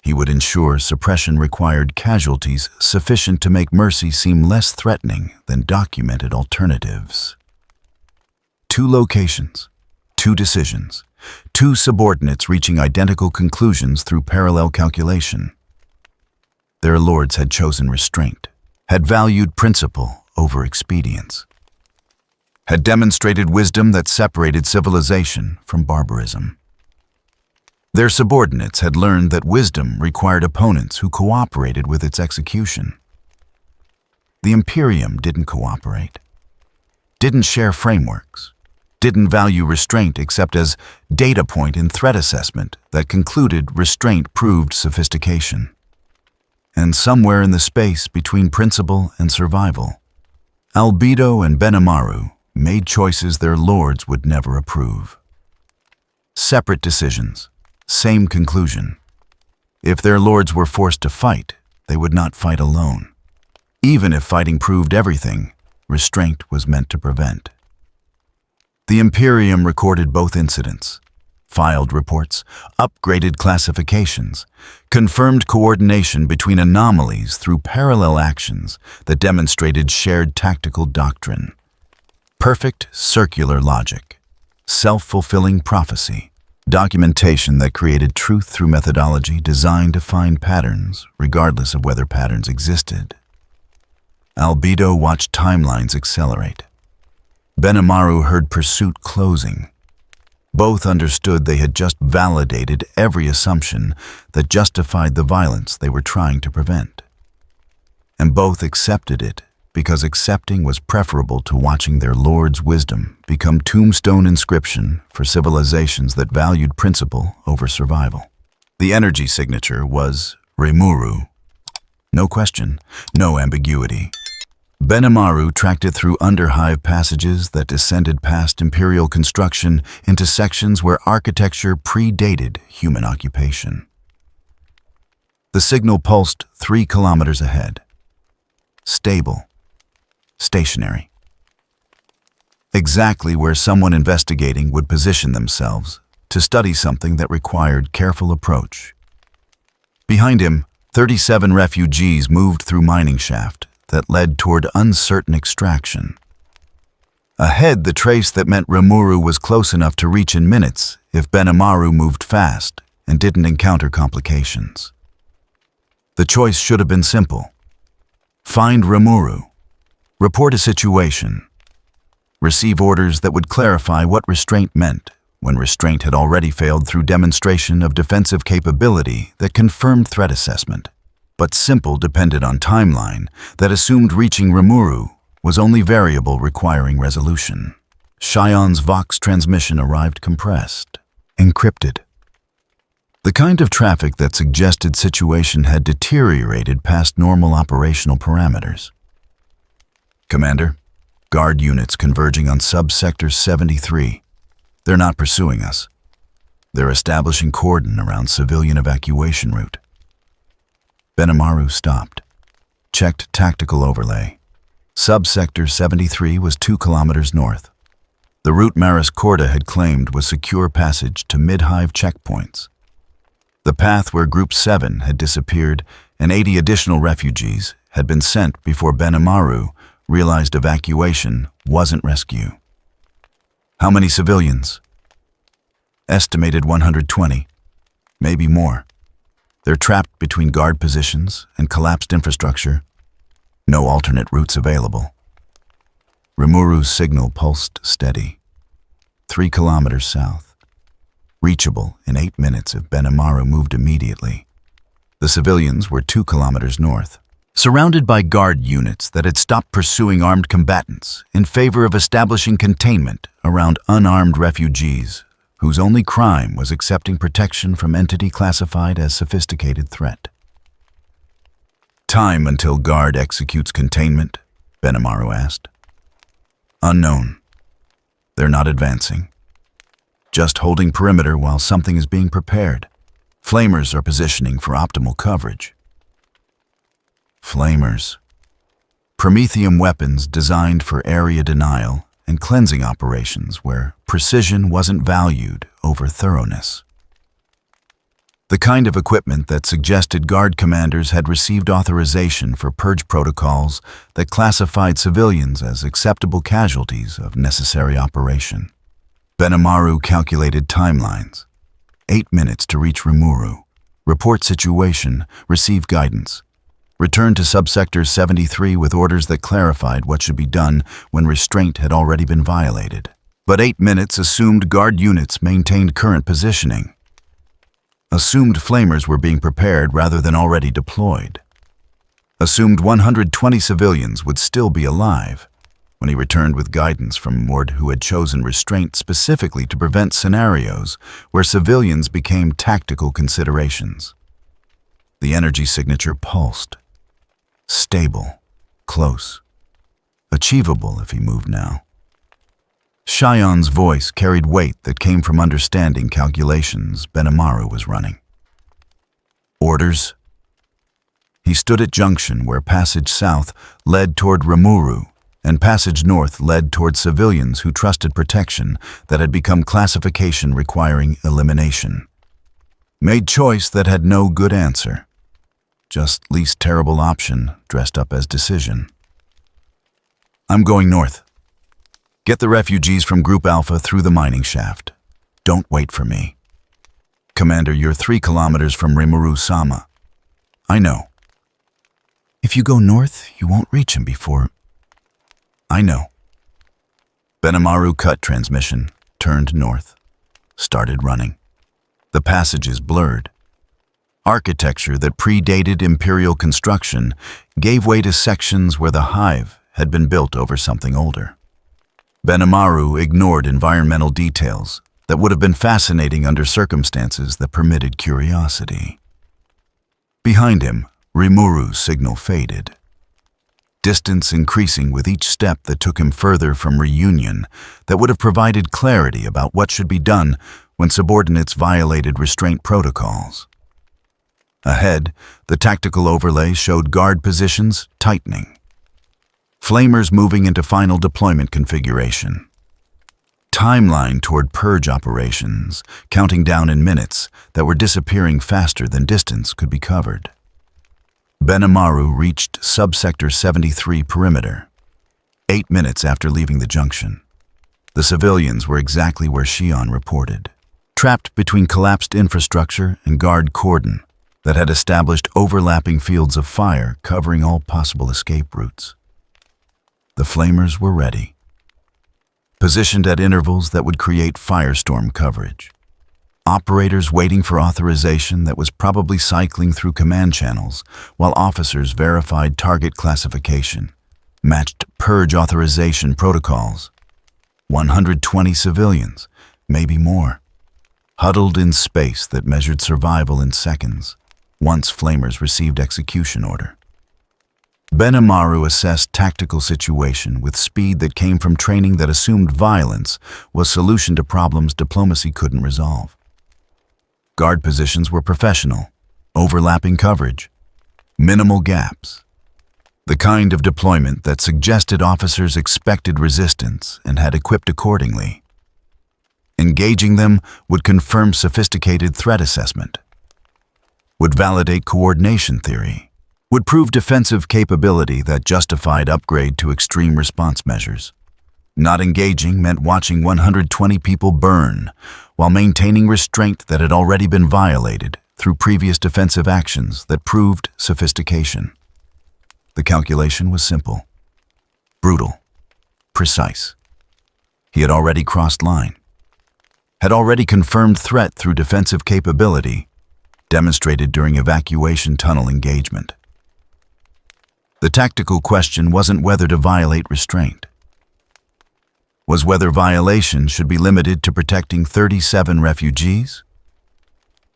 He would ensure suppression required casualties sufficient to make mercy seem less threatening than documented alternatives. 2 locations, 2 decisions, 2 subordinates reaching identical conclusions through parallel calculation. Their lords had chosen restraint, had valued principle over expedience, had demonstrated wisdom that separated civilization from barbarism. Their subordinates had learned that wisdom required opponents who cooperated with its execution. The Imperium didn't cooperate, didn't share frameworks, didn't value restraint except as data point in threat assessment that concluded restraint proved sophistication. And somewhere in the space between principle and survival, Albedo and Benimaru made choices their lords would never approve. Separate decisions, same conclusion. If their lords were forced to fight, they would not fight alone. Even if fighting proved everything, restraint was meant to prevent. The Imperium recorded both incidents, filed reports, upgraded classifications, confirmed coordination between anomalies through parallel actions that demonstrated shared tactical doctrine. Perfect circular logic, self-fulfilling prophecy, documentation that created truth through methodology designed to find patterns, regardless of whether patterns existed. Albedo watched timelines accelerate. Benimaru heard pursuit closing. Both understood they had just validated every assumption that justified the violence they were trying to prevent. And both accepted it because accepting was preferable to watching their lord's wisdom become tombstone inscription for civilizations that valued principle over survival. The energy signature was Rimuru. No question, no ambiguity. Benimaru tracked it through underhive passages that descended past Imperial construction into sections where architecture predated human occupation. The signal pulsed 3 kilometers ahead. Stable. Stationary. Exactly where someone investigating would position themselves to study something that required careful approach. Behind him, 37 refugees moved through mining shaft that led toward uncertain extraction. Ahead, the trace that meant Rimuru was close enough to reach in minutes if Benimaru moved fast and didn't encounter complications. The choice should have been simple. Find Rimuru, report a situation, receive orders that would clarify what restraint meant when restraint had already failed through demonstration of defensive capability that confirmed threat assessment, but simple depended on timeline that assumed reaching Rimuru was only variable requiring resolution. Cheyon's Vox transmission arrived compressed, encrypted. The kind of traffic that suggested situation had deteriorated past normal operational parameters. Commander, guard units converging on subsector 73. They're not pursuing us. They're establishing cordon around civilian evacuation route. Benimaru stopped, checked tactical overlay. Subsector 73 was 2 kilometers north. The route Maris Corda had claimed was secure passage to mid-hive checkpoints. The path where Group 7 had disappeared and 80 additional refugees had been sent before Benimaru realized evacuation wasn't rescue. How many civilians? Estimated 120, maybe more. They're trapped between guard positions and collapsed infrastructure. No alternate routes available. Rimuru's signal pulsed steady. 3 kilometers south. Reachable in 8 minutes if Benimaru moved immediately. The civilians were 2 kilometers north. Surrounded by guard units that had stopped pursuing armed combatants in favor of establishing containment around unarmed refugees whose only crime was accepting protection from entity classified as sophisticated threat. Time until guard executes containment, Benimaru asked. Unknown. They're not advancing. Just holding perimeter while something is being prepared. Flamers are positioning for optimal coverage. Flamers. Prometheum weapons designed for area denial and cleansing operations where precision wasn't valued over thoroughness. The kind of equipment that suggested guard commanders had received authorization for purge protocols that classified civilians as acceptable casualties of necessary operation. Benimaru calculated timelines. 8 minutes to reach Rimuru. Report situation, receive guidance. Return to subsector 73 with orders that clarified what should be done when restraint had already been violated. But 8 minutes assumed guard units maintained current positioning. Assumed flamers were being prepared rather than already deployed. Assumed 120 civilians would still be alive when he returned with guidance from Mord, who had chosen restraint specifically to prevent scenarios where civilians became tactical considerations. The energy signature pulsed. Stable, close, achievable if he moved now. Cheyon's voice carried weight that came from understanding calculations Benimaru was running. Orders? He stood at junction where passage south led toward Rimuru and passage north led toward civilians who trusted protection that had become classification requiring elimination. Made choice that had no good answer. Just least terrible option dressed up as decision. I'm going north. Get the refugees from Group Alpha through the mining shaft. Don't wait for me. Commander, you're 3 kilometers from Rimuru-sama. I know. If you go north, you won't reach him before. I know. Benimaru cut transmission, turned north, started running. The passages blurred. Architecture that predated Imperial construction gave way to sections where the hive had been built over something older. Benimaru ignored environmental details that would have been fascinating under circumstances that permitted curiosity. Behind him, Rimuru's signal faded. Distance increasing with each step that took him further from reunion that would have provided clarity about what should be done when subordinates violated restraint protocols. Ahead, the tactical overlay showed guard positions tightening. Flamers moving into final deployment configuration. Timeline toward purge operations, counting down in minutes that were disappearing faster than distance could be covered. Benimaru reached subsector 73 perimeter, 8 minutes after leaving the junction. The civilians were exactly where Shion reported, trapped between collapsed infrastructure and guard cordon that had established overlapping fields of fire covering all possible escape routes. The flamers were ready, positioned at intervals that would create firestorm coverage. Operators waiting for authorization that was probably cycling through command channels, while officers verified target classification, matched purge authorization protocols. 120 civilians, maybe more, huddled in space that measured survival in seconds, once flamers received execution order. Benimaru assessed tactical situation with speed that came from training that assumed violence was solution to problems diplomacy couldn't resolve. Guard positions were professional, overlapping coverage, minimal gaps. The kind of deployment that suggested officers expected resistance and had equipped accordingly. Engaging them would confirm sophisticated threat assessment, would validate coordination theory, would prove defensive capability that justified upgrade to extreme response measures. Not engaging meant watching 120 people burn, while maintaining restraint that had already been violated through previous defensive actions that proved sophistication. The calculation was simple, brutal, precise. He had already crossed line, had already confirmed threat through defensive capability, demonstrated during evacuation tunnel engagement. The tactical question wasn't whether to violate restraint, was whether violation should be limited to protecting 37 refugees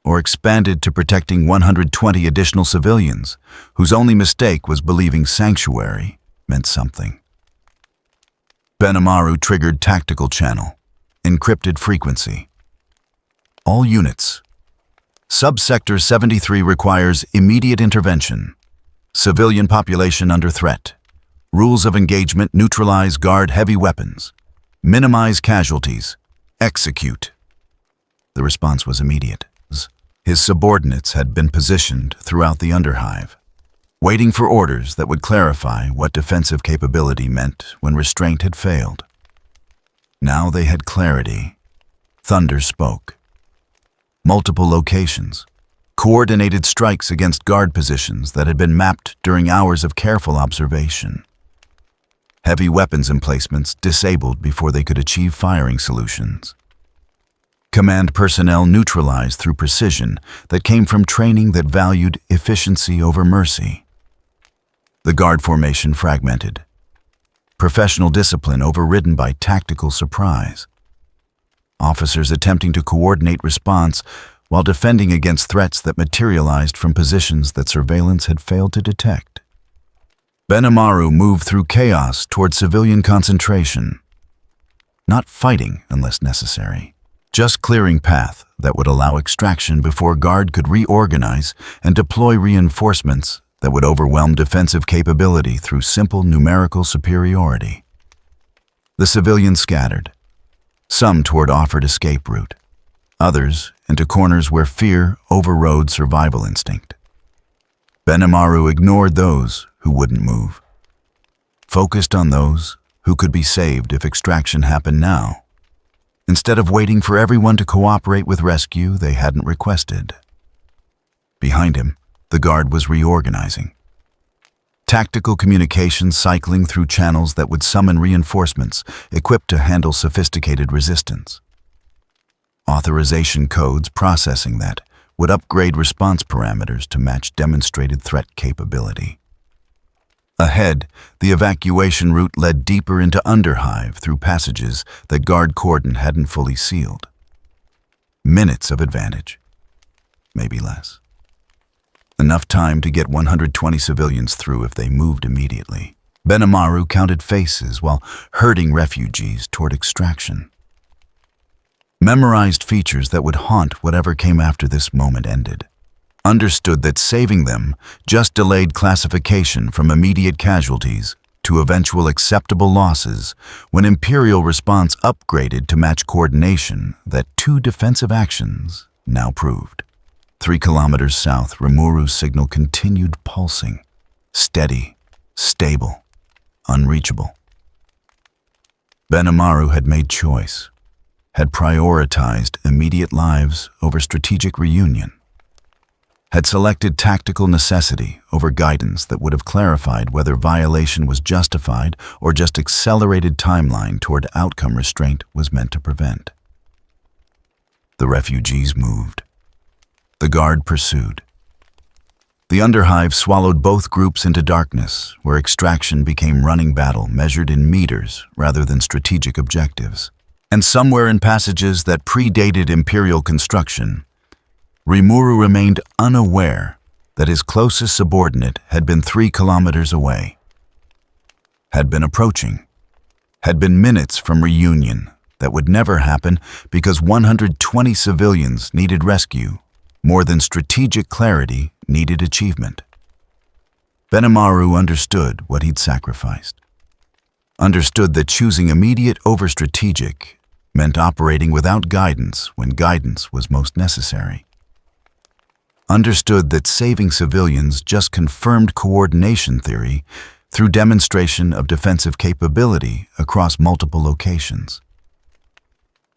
or expanded to protecting 120 additional civilians whose only mistake was believing sanctuary meant something. Benimaru triggered tactical channel, encrypted frequency. All units. Subsector 73 requires immediate intervention. Civilian population under threat. Rules of engagement: neutralize guard heavy weapons. Minimize casualties. Execute. The response was immediate. His subordinates had been positioned throughout the underhive, waiting for orders that would clarify what defensive capability meant when restraint had failed. Now they had clarity. Thunder spoke. Multiple locations. Coordinated strikes against guard positions that had been mapped during hours of careful observation. Heavy weapons emplacements disabled before they could achieve firing solutions. Command personnel neutralized through precision that came from training that valued efficiency over mercy. The guard formation fragmented. Professional discipline overridden by tactical surprise. Officers attempting to coordinate response while defending against threats that materialized from positions that surveillance had failed to detect. Benimaru moved through chaos toward civilian concentration. Not fighting unless necessary, just clearing path that would allow extraction before guard could reorganize and deploy reinforcements that would overwhelm defensive capability through simple numerical superiority. The civilians scattered, some toward offered escape route, others into corners where fear overrode survival instinct. Benimaru ignored those who wouldn't move, focused on those who could be saved if extraction happened now, instead of waiting for everyone to cooperate with rescue they hadn't requested. Behind him, the guard was reorganizing. Tactical communications cycling through channels that would summon reinforcements equipped to handle sophisticated resistance. Authorization codes processing that would upgrade response parameters to match demonstrated threat capability. Ahead, the evacuation route led deeper into underhive through passages that guard cordon hadn't fully sealed. Minutes of advantage, maybe less. Enough time to get 120 civilians through if they moved immediately. Benimaru counted faces while herding refugees toward extraction. Memorized features that would haunt whatever came after this moment ended. understood that saving them just delayed classification from immediate casualties to eventual acceptable losses when Imperial response upgraded to match coordination that two defensive actions now proved. 3 kilometers south, Rimuru's signal continued pulsing, steady, stable, unreachable. Benimaru had made choice, had prioritized immediate lives over strategic reunion, had selected tactical necessity over guidance that would have clarified whether violation was justified or just accelerated timeline toward outcome restraint was meant to prevent. The refugees moved. The guard pursued. The underhive swallowed both groups into darkness, where extraction became running battle measured in meters rather than strategic objectives. And somewhere in passages that predated Imperial construction, Rimuru remained unaware that his closest subordinate had been 3 kilometers away, had been approaching, had been minutes from reunion that would never happen because 120 civilians needed rescue more than strategic clarity needed achievement. Benimaru understood what he'd sacrificed, understood that choosing immediate over strategic meant operating without guidance when guidance was most necessary. Understood that saving civilians just confirmed coordination theory through demonstration of defensive capability across multiple locations.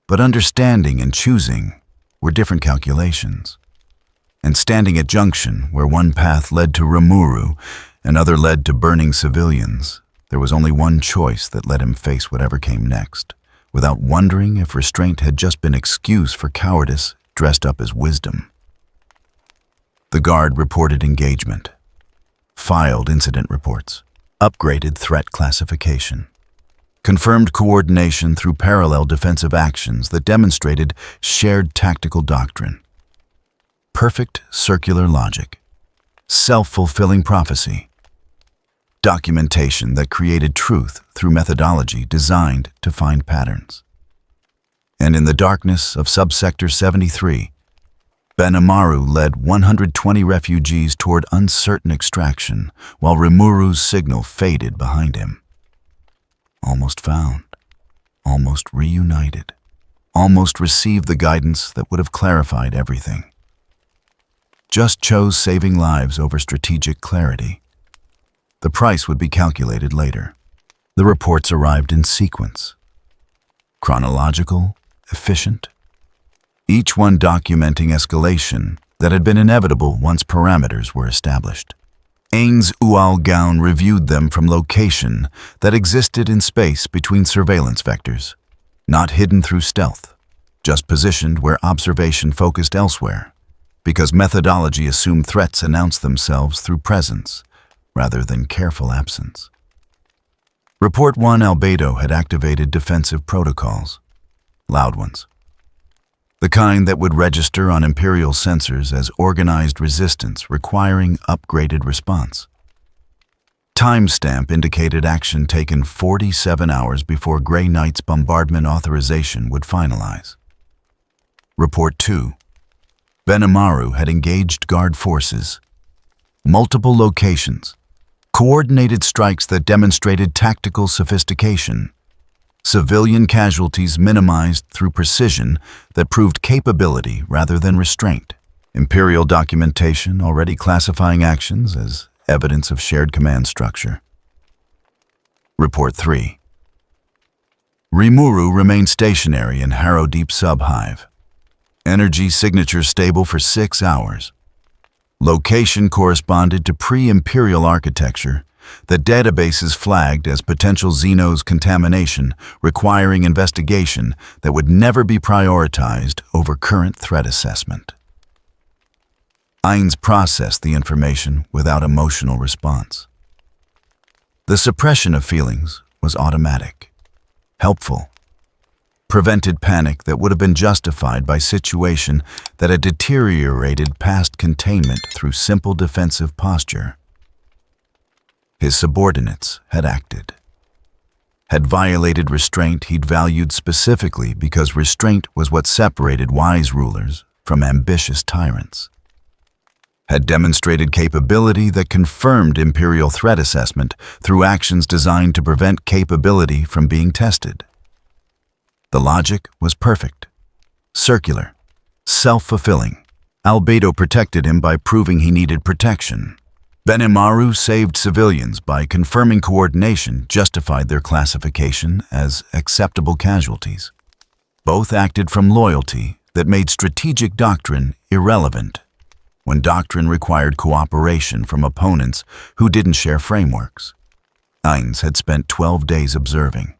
But understanding and choosing were different calculations. And standing at junction, where one path led to Rimuru and other led to burning civilians, there was only one choice that let him face whatever came next, without wondering if restraint had just been excuse for cowardice dressed up as wisdom. The guard reported engagement, filed incident reports, upgraded threat classification, confirmed coordination through parallel defensive actions that demonstrated shared tactical doctrine. Perfect circular logic, self-fulfilling prophecy, documentation that created truth through methodology designed to find patterns. And in the darkness of Subsector 73, Benimaru led 120 refugees toward uncertain extraction while Rimuru's signal faded behind him. Almost found, almost reunited, almost received the guidance that would have clarified everything. Just chose saving lives over strategic clarity. The price would be calculated later. The reports arrived in sequence. Chronological, efficient, each one documenting escalation that had been inevitable once parameters were established. Ainz Ooal reviewed them from location that existed in space between surveillance vectors, not hidden through stealth, just positioned where observation focused elsewhere, because methodology assumed threats announced themselves through presence rather than careful absence. Report 1 Albedo had activated defensive protocols, loud ones, the kind that would register on Imperial sensors as organized resistance requiring upgraded response. Timestamp indicated action taken 47 hours before Grey Knight's bombardment authorization would finalize. Report 2. Benimaru had engaged guard forces, multiple locations, coordinated strikes that demonstrated tactical sophistication, civilian casualties minimized through precision that proved capability rather than restraint. Imperial documentation already classifying actions as evidence of shared command structure. Report 3. Rimuru remained stationary in Harrow Deep Subhive. Energy signature stable for 6 hours. Location corresponded to pre-Imperial architecture that databases flagged as potential Xenos contamination requiring investigation that would never be prioritized over current threat assessment. Ainz processed the information without emotional response. The suppression of feelings was automatic, helpful, prevented panic that would have been justified by situation that had deteriorated past containment through simple defensive posture. His subordinates had acted, had violated restraint he'd valued specifically because restraint was what separated wise rulers from ambitious tyrants. had demonstrated capability that confirmed Imperial threat assessment through actions designed to prevent capability from being tested. The logic was perfect, circular, self-fulfilling. Albedo protected him by proving he needed protection. Benimaru saved civilians by confirming coordination justified their classification as acceptable casualties. Both acted from loyalty that made strategic doctrine irrelevant when doctrine required cooperation from opponents who didn't share frameworks. Ainz had spent 12 days observing,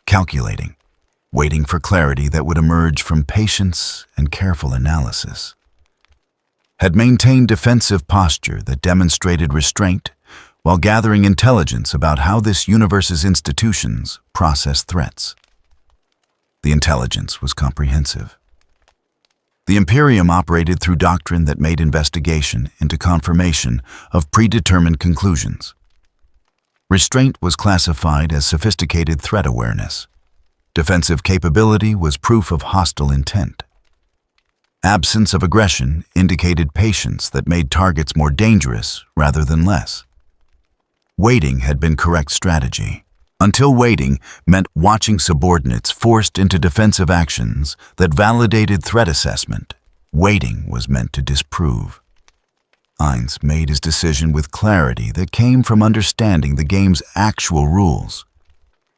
calculating, waiting for clarity that would emerge from patience and careful analysis. Had maintained defensive posture that demonstrated restraint while gathering intelligence about how this universe's institutions process threats. The intelligence was comprehensive. The Imperium operated through doctrine that made investigation into confirmation of predetermined conclusions. Restraint was classified as sophisticated threat awareness. Defensive capability was proof of hostile intent. Absence of aggression indicated patience that made targets more dangerous rather than less. Waiting had been correct strategy, until waiting meant watching subordinates forced into defensive actions that validated threat assessment. Waiting was meant to disprove. Ainz made his decision with clarity that came from understanding the game's actual rules,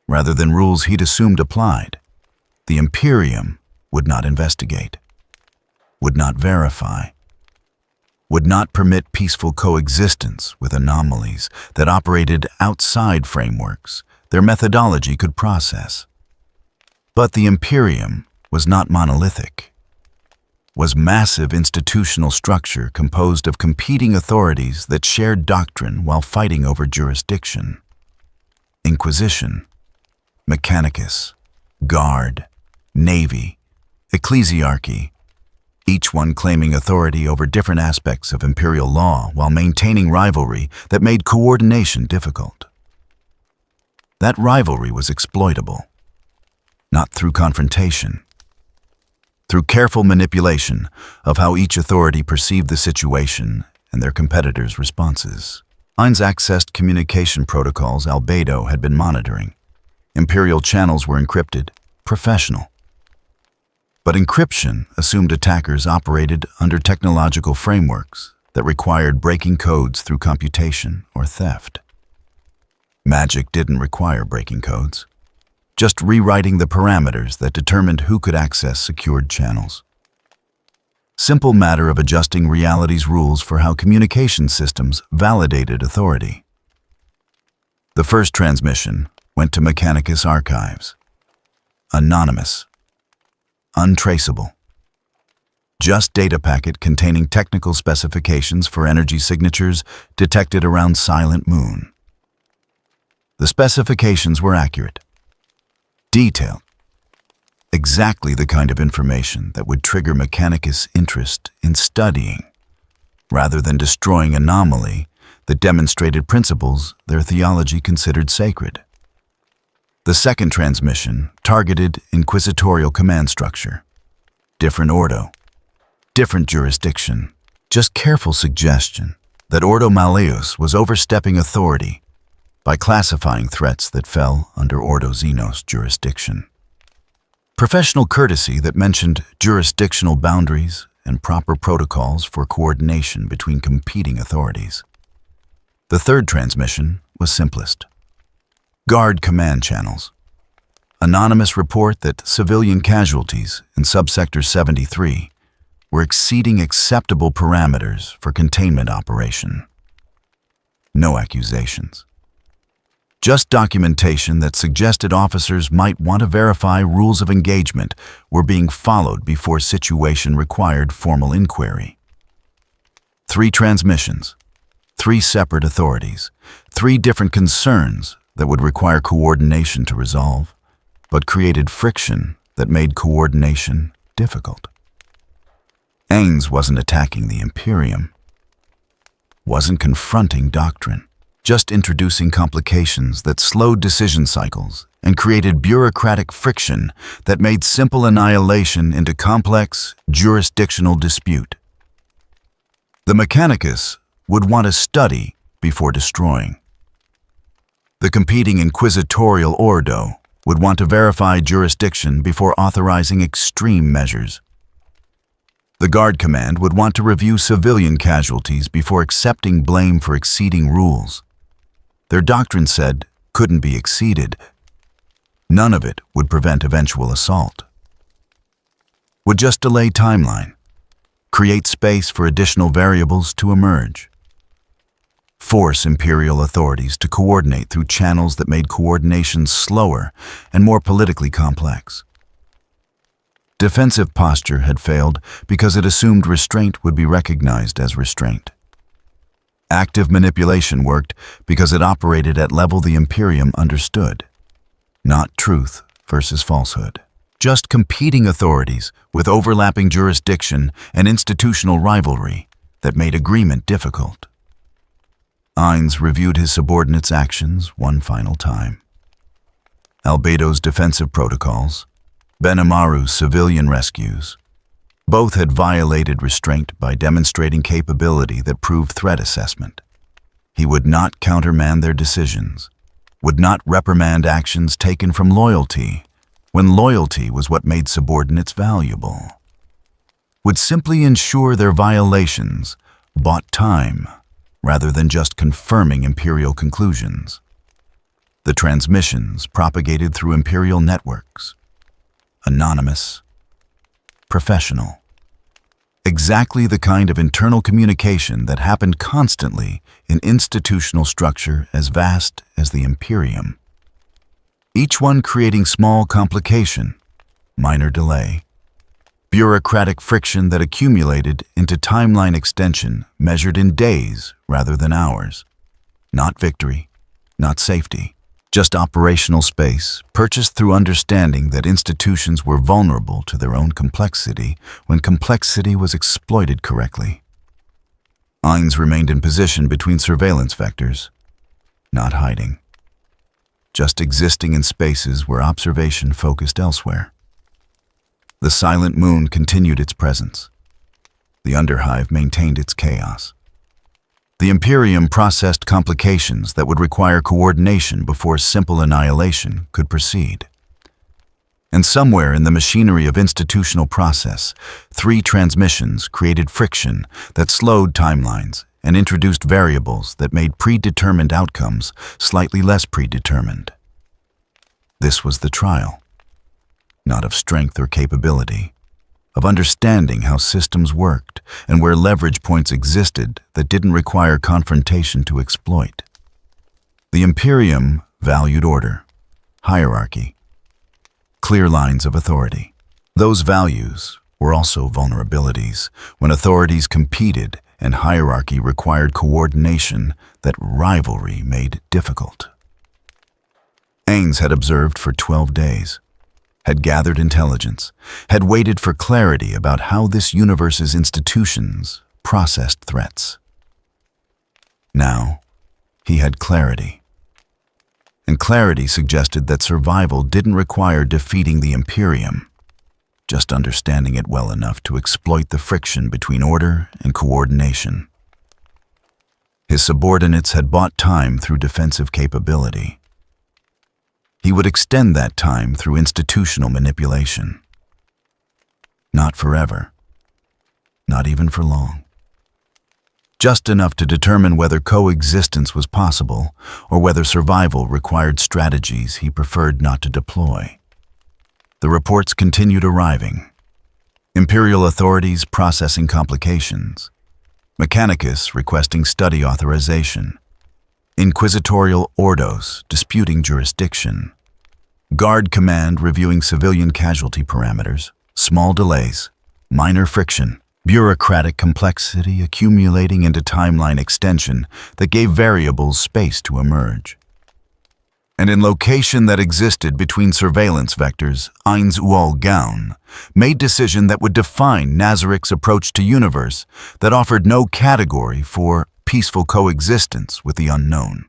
rather than rules he'd assumed applied. The Imperium would not investigate, would not verify, would not permit peaceful coexistence with anomalies that operated outside frameworks their methodology could process. But the Imperium was not monolithic, was massive institutional structure composed of competing authorities that shared doctrine while fighting over jurisdiction. Inquisition, Mechanicus, Guard, Navy, Ecclesiarchy, each one claiming authority over different aspects of Imperial law while maintaining rivalry that made coordination difficult. That rivalry was exploitable, not through confrontation, through careful manipulation of how each authority perceived the situation and their competitors' responses. Ainz accessed communication protocols Albedo had been monitoring. Imperial channels were encrypted, professional. But encryption assumed attackers operated under technological frameworks that required breaking codes through computation or theft. Magic didn't require breaking codes, just rewriting the parameters that determined who could access secured channels. Simple matter of adjusting reality's rules for how communication systems validated authority. The first transmission went to Mechanicus archives. Anonymous. Untraceable. Just data packet containing technical specifications for energy signatures detected around Silent Moon. The specifications were accurate, detailed, exactly the kind of information that would trigger Mechanicus' interest in studying, rather than destroying anomaly that demonstrated principles their theology considered sacred. The second transmission targeted inquisitorial command structure. Different Ordo, different jurisdiction, just careful suggestion that Ordo Malleus was overstepping authority by classifying threats that fell under Ordo Xenos jurisdiction. Professional courtesy that mentioned jurisdictional boundaries and proper protocols for coordination between competing authorities. The third transmission was simplest. Guard command channels. Anonymous report that civilian casualties in Subsector 73 were exceeding acceptable parameters for containment operation. No accusations. Just documentation that suggested officers might want to verify rules of engagement were being followed before situation required formal inquiry. 3 transmissions, 3 separate authorities, 3 different concerns that would require coordination to resolve, but created friction that made coordination difficult. Ainz wasn't attacking the Imperium, wasn't confronting doctrine, just introducing complications that slowed decision cycles and created bureaucratic friction that made simple annihilation into complex jurisdictional dispute. The Mechanicus would want to study before destroying. The competing inquisitorial ordo would want to verify jurisdiction before authorizing extreme measures. The Guard Command would want to review civilian casualties before accepting blame for exceeding rules. Their doctrine said couldn't be exceeded. None of it would prevent eventual assault. Would just delay timeline, create space for additional variables to emerge. Force Imperial authorities to coordinate through channels that made coordination slower and more politically complex. Defensive posture had failed because it assumed restraint would be recognized as restraint. Active manipulation worked because it operated at level the Imperium understood, not truth versus falsehood. Just competing authorities with overlapping jurisdiction and institutional rivalry that made agreement difficult. Ainz reviewed his subordinates' actions one final time. Albedo's defensive protocols, Benamaru's civilian rescues. Both had violated restraint by demonstrating capability that proved threat assessment. He would not countermand their decisions, would not reprimand actions taken from loyalty, when loyalty was what made subordinates valuable. Would simply ensure their violations bought time, rather than just confirming Imperial conclusions. The transmissions propagated through Imperial networks. Anonymous, professional. Exactly the kind of internal communication that happened constantly in institutional structure as vast as the Imperium. Each one creating small complication, minor delay, bureaucratic friction that accumulated into timeline extension measured in days rather than hours. Not victory, not safety. Just operational space, purchased through understanding that institutions were vulnerable to their own complexity when complexity was exploited correctly. Ainz remained in position between surveillance vectors, not hiding. Just existing in spaces where observation focused elsewhere. The silent moon continued its presence. The underhive maintained its chaos. The Imperium processed complications that would require coordination before simple annihilation could proceed. And somewhere in the machinery of institutional process, 3 transmissions created friction that slowed timelines and introduced variables that made predetermined outcomes slightly less predetermined. This was the trial, not of strength or capability, of understanding how systems worked and where leverage points existed that didn't require confrontation to exploit. The Imperium valued order, hierarchy, clear lines of authority. Those values were also vulnerabilities when authorities competed and hierarchy required coordination that rivalry made difficult. Ainz had observed for 12 days. Had gathered intelligence, had waited for clarity about how this universe's institutions processed threats. Now, he had clarity. And clarity suggested that survival didn't require defeating the Imperium, just understanding it well enough to exploit the friction between order and coordination. His subordinates had bought time through defensive capability. He would extend that time through institutional manipulation. Not forever. Not even for long. Just enough to determine whether coexistence was possible or whether survival required strategies he preferred not to deploy. The reports continued arriving. Imperial authorities processing complications. Mechanicus requesting study authorization. Inquisitorial ordos disputing jurisdiction. Guard Command reviewing civilian casualty parameters. Small delays. Minor friction. Bureaucratic complexity accumulating into timeline extension that gave variables space to emerge. And in location that existed between surveillance vectors, Ainz Ooal Gown made decision that would define Nazarik's approach to universe that offered no category for peaceful coexistence with the unknown.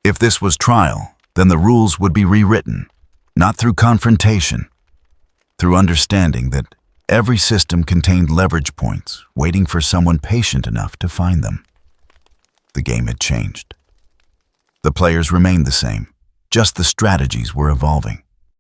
If this was trial, then the rules would be rewritten, not through confrontation, through understanding that Every system contained leverage points, waiting for someone patient enough to find them. The game had changed. The players remained the same, just the strategies were evolving.